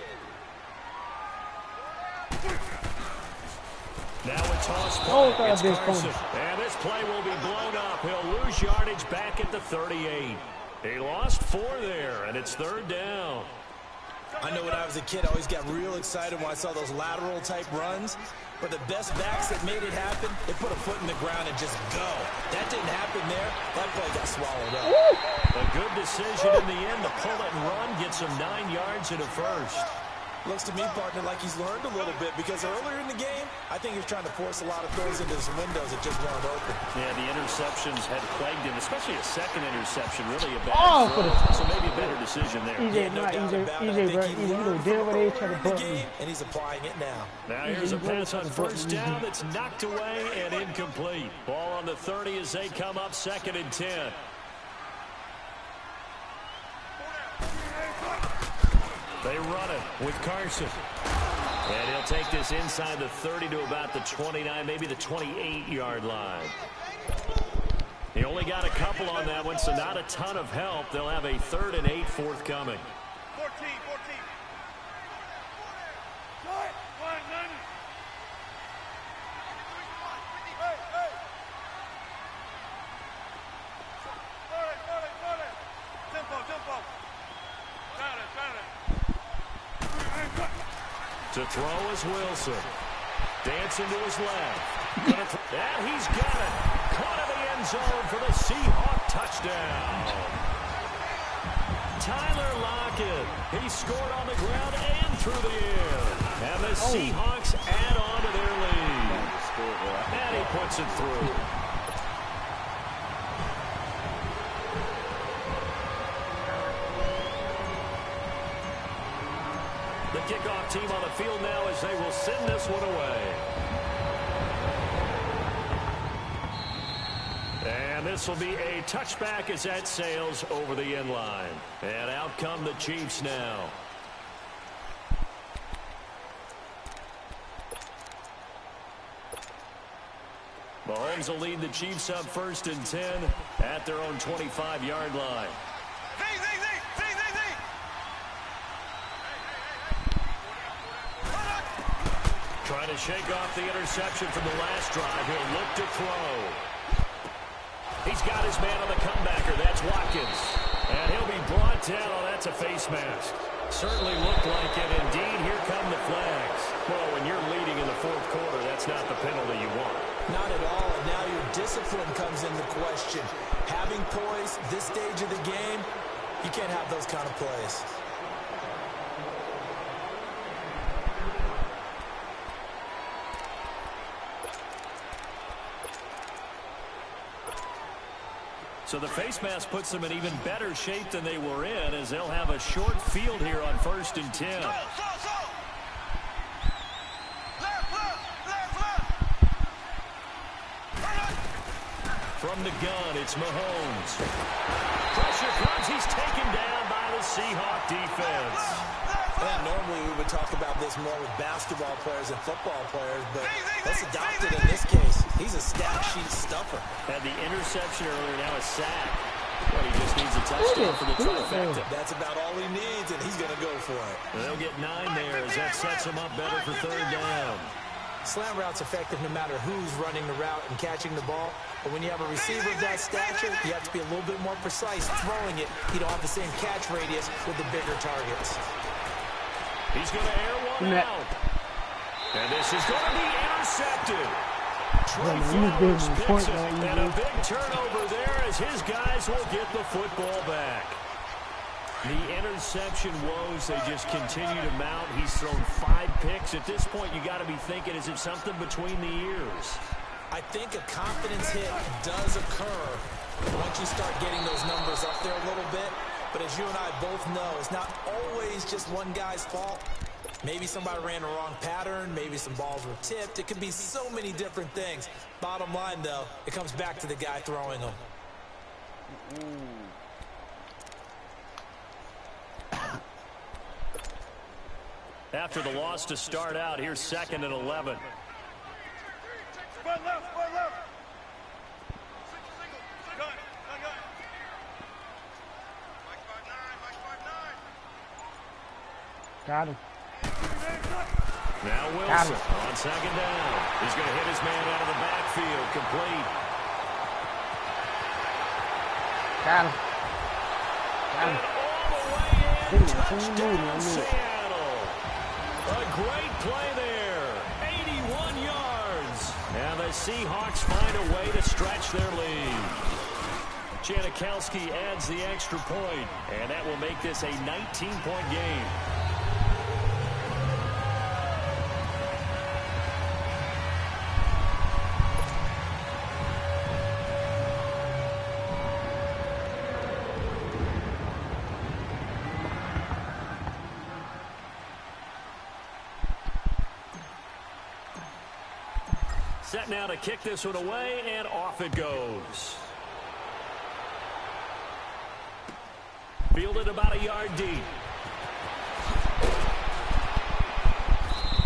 Speaker 5: Now a toss play. It's Carson. And this play will be blown up. He'll lose yardage back at the 38. He lost 4 there, and it's 3rd down.
Speaker 4: I know when I was a kid, I always got real excited when I saw those lateral-type runs. But the best backs that made it happen, they put a foot in the ground and just go. That didn't happen there. That play got swallowed up.
Speaker 5: A good decision in the end to pull it and run, gets him 9 yards and a first.
Speaker 4: Looks to me, partner, like he's learned a little bit because earlier in the game, I think he was trying to force a lot of throws into some windows that just weren't open.
Speaker 5: Yeah, the interceptions had plagued him, especially a second interception, really a bad throw. So maybe a better decision there.
Speaker 3: EJ, bro. You know, damn what they trying to bump me.
Speaker 4: And he's applying it now.
Speaker 5: Now here's a pass on first down that's knocked away and incomplete. Ball on the 30 as they come up 2nd and 10. They run it with Carson. And he'll take this inside the 30 to about the 29, maybe the 28-yard line. He only got a couple on that one, so not a ton of help. They'll have a 3rd and 8 forthcoming.
Speaker 1: 14.
Speaker 5: To throw is Wilson. Dancing to his left. And he's got it. Caught in the end zone for the Seahawk touchdown. Tyler Lockett. He scored on the ground and through the air. And the Seahawks add on to their lead. And he puts it through. The kickoff team on the field now as they will send this one away. And this will be a touchback as that sails over the end line. And out come the Chiefs now. Mahomes will lead the Chiefs up 1st and 10 at their own 25-yard line. Trying to shake off the interception from the last drive. He'll look to throw. He's got his man on the comebacker. That's Watkins. And he'll be brought down. Oh, that's a face mask. Certainly looked like it. Indeed, here come the flags. Well, when you're leading in the 4th quarter, that's not the penalty you want.
Speaker 4: Not at all. And now your discipline comes into question. Having poise this stage of the game, you can't have those kind of plays.
Speaker 5: So the face mask puts them in even better shape than they were in as they'll have a short field here on 1st and 10. From the gun, it's Mahomes. Pressure comes. He's taken down by the Seahawk defense.
Speaker 4: And normally we would talk about this more with basketball players and football players, but let's adopt it in this case. He's a stat sheet stuffer.
Speaker 5: Had the interception earlier, now a sack. Well, he just needs a touchdown for the trifecta.
Speaker 4: That's about all he needs, and he's going to go for it.
Speaker 5: They'll get 9 there as that sets him up better for 3rd down.
Speaker 4: Slant route's effective no matter who's running the route and catching the ball. But when you have a receiver of that stature, you have to be a little bit more precise throwing it. You don't have the same catch radius with the bigger targets.
Speaker 5: He's going to air one out. And this is going to be intercepted. Trey
Speaker 3: man,
Speaker 5: Flowers picks it,
Speaker 3: man.
Speaker 5: and a big turnover there as his guys will get the football back. The interception woes, they just continue to mount. He's thrown 5 picks. At this point, you got to be thinking, is it something between the ears?
Speaker 4: I think a confidence hit does occur once you start getting those numbers up there a little bit. But as you and I both know, it's not always just one guy's fault. Maybe somebody ran the wrong pattern. Maybe some balls were tipped. It could be so many different things. Bottom line, though, it comes back to the guy throwing them.
Speaker 5: After the loss to start out, here's 2nd and 11.
Speaker 3: Got him.
Speaker 5: Now Wilson on 2nd down. He's going to hit his man out of the backfield. Complete.
Speaker 3: Got him. Got him.
Speaker 5: And all the way in, touchdown Seattle. A great play there. 81 yards. And the Seahawks find a way to stretch their lead. Janikowski adds the extra point, and that will make this a 19-point game. Set now to kick this one away, and off it goes. Fielded about a yard deep.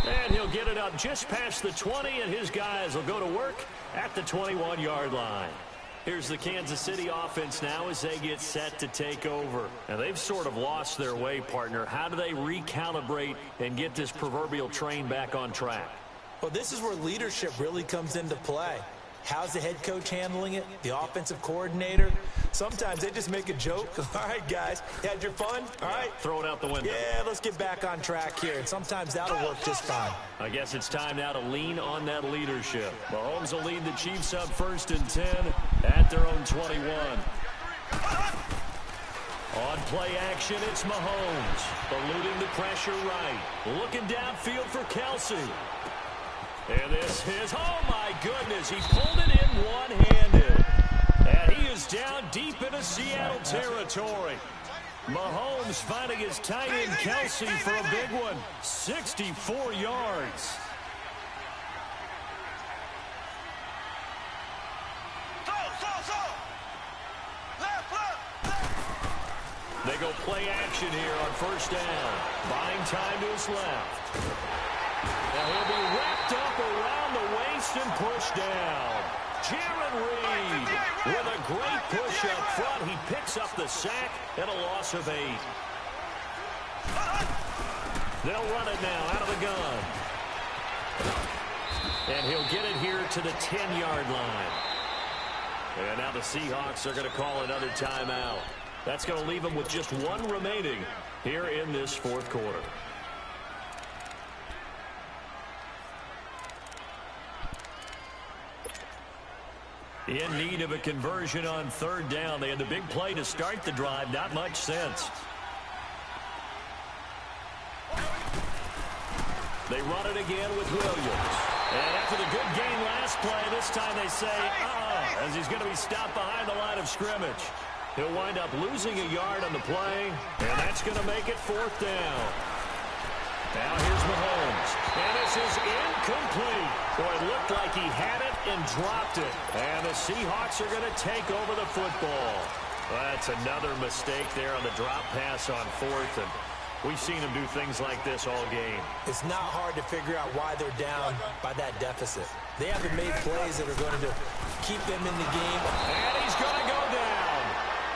Speaker 5: And he'll get it up just past the 20, and his guys will go to work at the 21-yard line. Here's the Kansas City offense now as they get set to take over. Now, they've sort of lost their way, partner. How do they recalibrate and get this proverbial train back on track?
Speaker 4: Well, this is where leadership really comes into play. How's the head coach handling it? The offensive coordinator? Sometimes they just make a joke. All right, guys, you had your fun? All right.
Speaker 5: Throw it out the window.
Speaker 4: Yeah, let's get back on track here. And sometimes that'll work just fine.
Speaker 5: I guess it's time now to lean on that leadership. Mahomes will lead the Chiefs up 1st and 10 at their own 21. On play action, it's Mahomes. Eluding the pressure right. Looking downfield for Kelsey. And this is, oh my goodness, he pulled it in one-handed. And he is down deep into Seattle territory. Mahomes finding his tight end Kelsey for a big one. 64 yards. They go play action here on 1st down. Buying time to his left. Now he'll be wrapped up around the waist and pushed down. Jaron Reed with a great push up front. He picks up the sack and a loss of 8. They'll run it now out of the gun. And he'll get it here to the 10-yard line. And now the Seahawks are going to call another timeout. That's going to leave them with just 1 remaining here in this 4th quarter. In need of a conversion on 3rd down. They had the big play to start the drive. Not much sense. They run it again with Williams. And after the good game last play, this time they say, as he's going to be stopped behind the line of scrimmage. He'll wind up losing a yard on the play, and that's going to make it 4th down. Now here's Mahomes. And this is incomplete. Boy, it looked like he had it and dropped it. And the Seahawks are going to take over the football. That's another mistake there on the drop pass on 4th. And we've seen him do things like this all game.
Speaker 4: It's not hard to figure out why they're down by that deficit. They haven't made plays that are going to keep them in the game.
Speaker 5: And he's going to go down.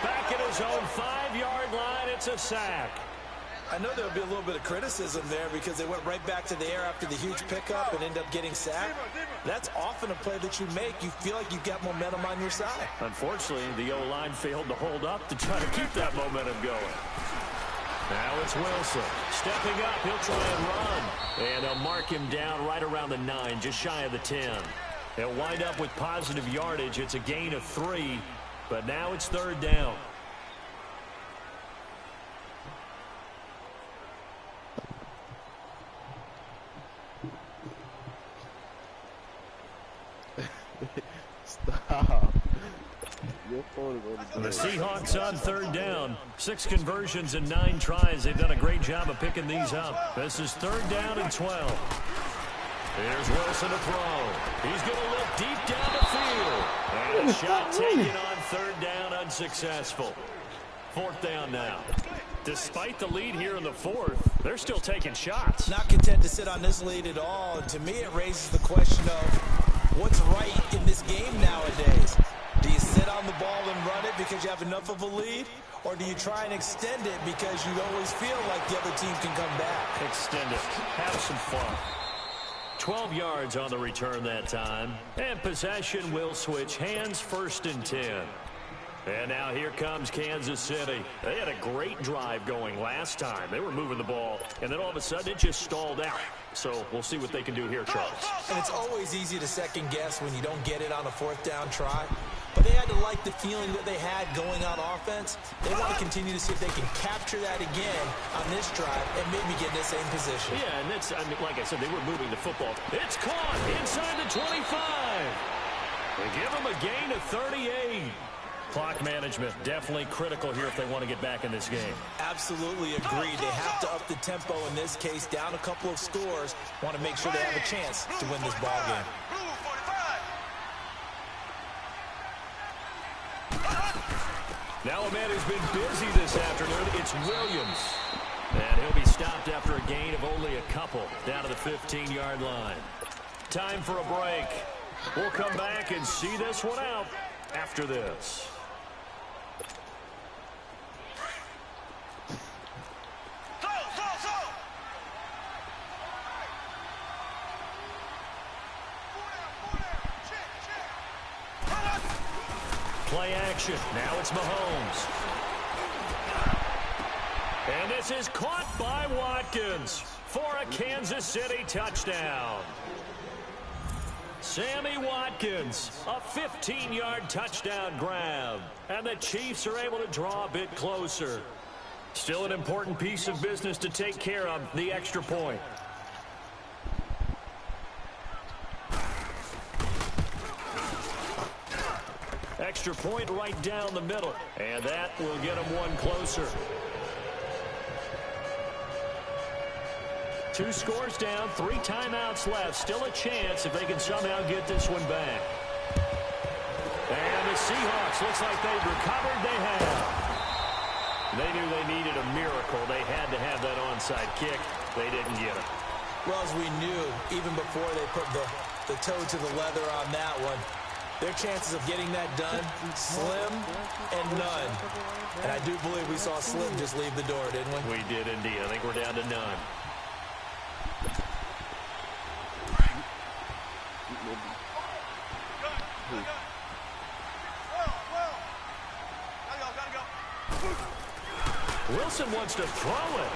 Speaker 5: Back at his own 5-yard line, it's a sack.
Speaker 4: I know there'll be a little bit of criticism there because they went right back to the air after the huge pickup and end up getting sacked. That's often a play that you make. You feel like you've got momentum on your side.
Speaker 5: Unfortunately, the O-line failed to hold up to try to keep that momentum going. Now it's Wilson. Stepping up, he'll try and run. And they'll mark him down right around the 9, just shy of the 10. They'll wind up with positive yardage. It's a gain of 3, but now it's 3rd down.
Speaker 2: Stop.
Speaker 5: The Seahawks on 3rd down. 6 conversions and 9 tries. They've done a great job of picking these up. This is 3rd down and 12. Here's Wilson to throw. He's going to look deep down the field. And a shot taken on 3rd down, unsuccessful. 4th down now. Despite the lead here in the 4th, they're still taking shots.
Speaker 4: Not content to sit on this lead at all. And to me, it raises the question of what's right in this game nowadays. Do you sit on the ball and run it because you have enough of a lead? Or do you try and extend it because you always feel like the other team can come back?
Speaker 5: Extend it. Have some fun. 12 yards on the return that time. And possession will switch hands, 1st and 10. And now here comes Kansas City. They had a great drive going last time. They were moving the ball, and then all of a sudden it just stalled out. So we'll see what they can do here, Charles.
Speaker 4: And it's always easy to second guess when you don't get it on a 4th down try. But they had to like the feeling that they had going on offense. They want to continue to see if they can capture that again on this drive and maybe get in the same position.
Speaker 5: Yeah, and that's, I mean, like I said, they were moving the football. It's caught inside the 25. They give them a gain of 38. Clock management definitely critical here if they want to get back in this game.
Speaker 4: Absolutely agreed. They have to up the tempo in this case, down a couple of scores. Want to make sure they have a chance to win this ball game.
Speaker 5: Now a man who's been busy this afternoon, it's Williams. And he'll be stopped after a gain of only a couple, down to the 15-yard line. Time for a break. We'll come back and see this one out after this. Play action. Now it's Mahomes. And this is caught by Watkins for a Kansas City touchdown. Sammy Watkins, a 15-yard touchdown grab. And the Chiefs are able to draw a bit closer. Still an important piece of business to take care of, the extra point. Extra point right down the middle. And that will get them one closer. 2 scores down, 3 timeouts left. Still a chance if they can somehow get this one back. And the Seahawks, looks like they've recovered. They have. They knew they needed a miracle. They had to have that onside kick. They didn't get it.
Speaker 4: Well, as we knew, even before they put the toe to the leather on that one, their chances of getting that done, slim and none. And I do believe we saw Slim just leave the door, didn't we?
Speaker 5: We did indeed. I think we're down to none. Wilson wants to throw it.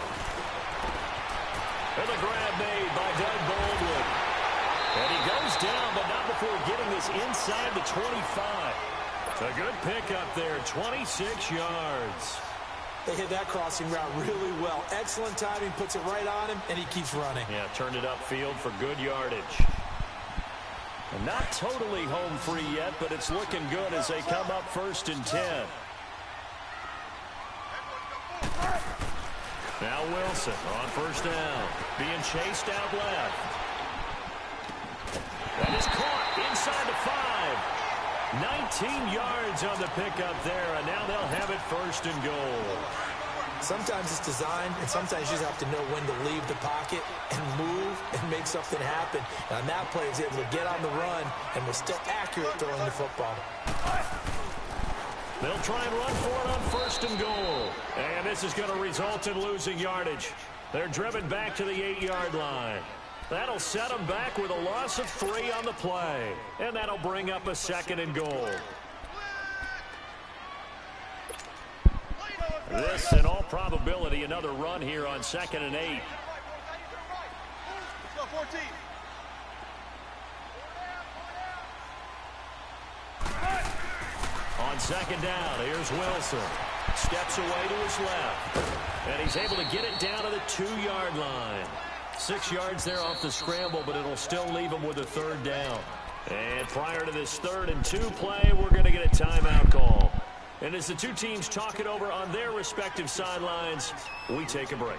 Speaker 5: And the grab made by Doug Baldwin. And he goes down, but not before getting this inside the 25. A good pickup there, 26 yards.
Speaker 4: They hit that crossing route really well. Excellent timing, puts it right on him, and he keeps running.
Speaker 5: Yeah, turned it upfield for good yardage. And not totally home free yet, but it's looking good as they come up 1st and 10. Now Wilson on 1st down, being chased out left. That is caught inside the 5. 19 yards on the pickup there, and now they'll have it 1st and goal.
Speaker 4: Sometimes it's designed, and sometimes you just have to know when to leave the pocket and move and make something happen. And on that play, he was able to get on the run and was still accurate throwing the football.
Speaker 5: They'll try and run for it on 1st and goal. And this is going to result in losing yardage. They're driven back to the 8-yard line. That'll set them back with a loss of 3 on the play. And that'll bring up a 2nd and goal. This, in all probability, another run here on 2nd and 8. On 2nd down, here's Wilson. Steps away to his left. And he's able to get it down to the 2-yard line. 6 yards there off the scramble, but it'll still leave him with a 3rd down. And prior to this 3rd and 2 play, we're going to get a timeout call. And as the two teams talk it over on their respective sidelines, we take a break.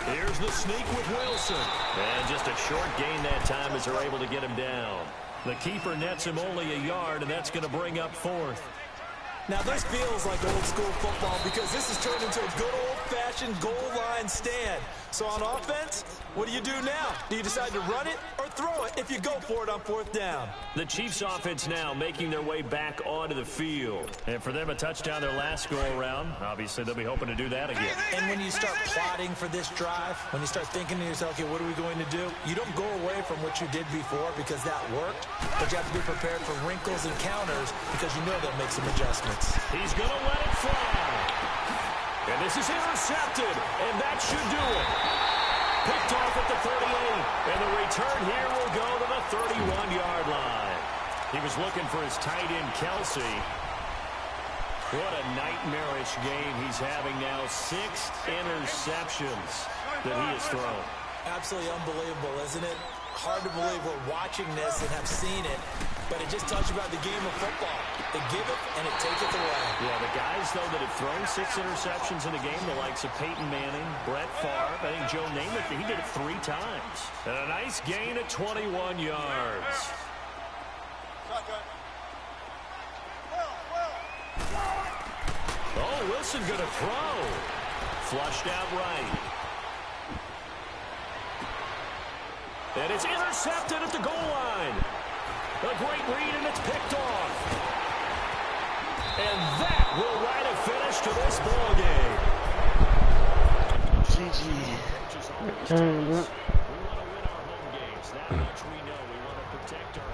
Speaker 5: Here's the sneak with Wilson. And just a short gain that time as they're able to get him down. The keeper nets him only a yard, and that's going to bring up 4th.
Speaker 4: Now, this feels like old school football because this has turned into a good old-fashioned goal line stand. So on offense, what do you do now? Do you decide to run it or throw it if you go for it on 4th down?
Speaker 5: The Chiefs offense now making their way back onto the field. And for them, a touchdown their last go-around. Obviously, they'll be hoping to do that again.
Speaker 4: And when you start plotting for this drive, when you start thinking to yourself, okay, what are we going to do? You don't go away from what you did before because that worked, but you have to be prepared for wrinkles and counters because you know they'll make some adjustments.
Speaker 5: He's going to let it fly. And this is intercepted, and that should do it. Picked off at the 38, and the return here will go to the 31-yard line. He was looking for his tight end, Kelsey. What a nightmarish game he's having now. 6 interceptions that he has thrown.
Speaker 4: Absolutely unbelievable, isn't it? Hard to believe we're watching this and have seen it, but it just tells you about the game of football. They give it and it taketh away.
Speaker 5: Yeah, the guys, though, that have thrown 6 interceptions in a game, the likes of Peyton Manning, Brett Favre, I think Joe Namath, he did it 3 times. And a nice gain at 21 yards. Oh, Wilson going to throw. Flushed out right. And it's intercepted at the goal line. A great read, and it's picked off. And that will write a finish to this ball game.
Speaker 3: GG.
Speaker 5: We want to win our home games. That much we know. We want to protect our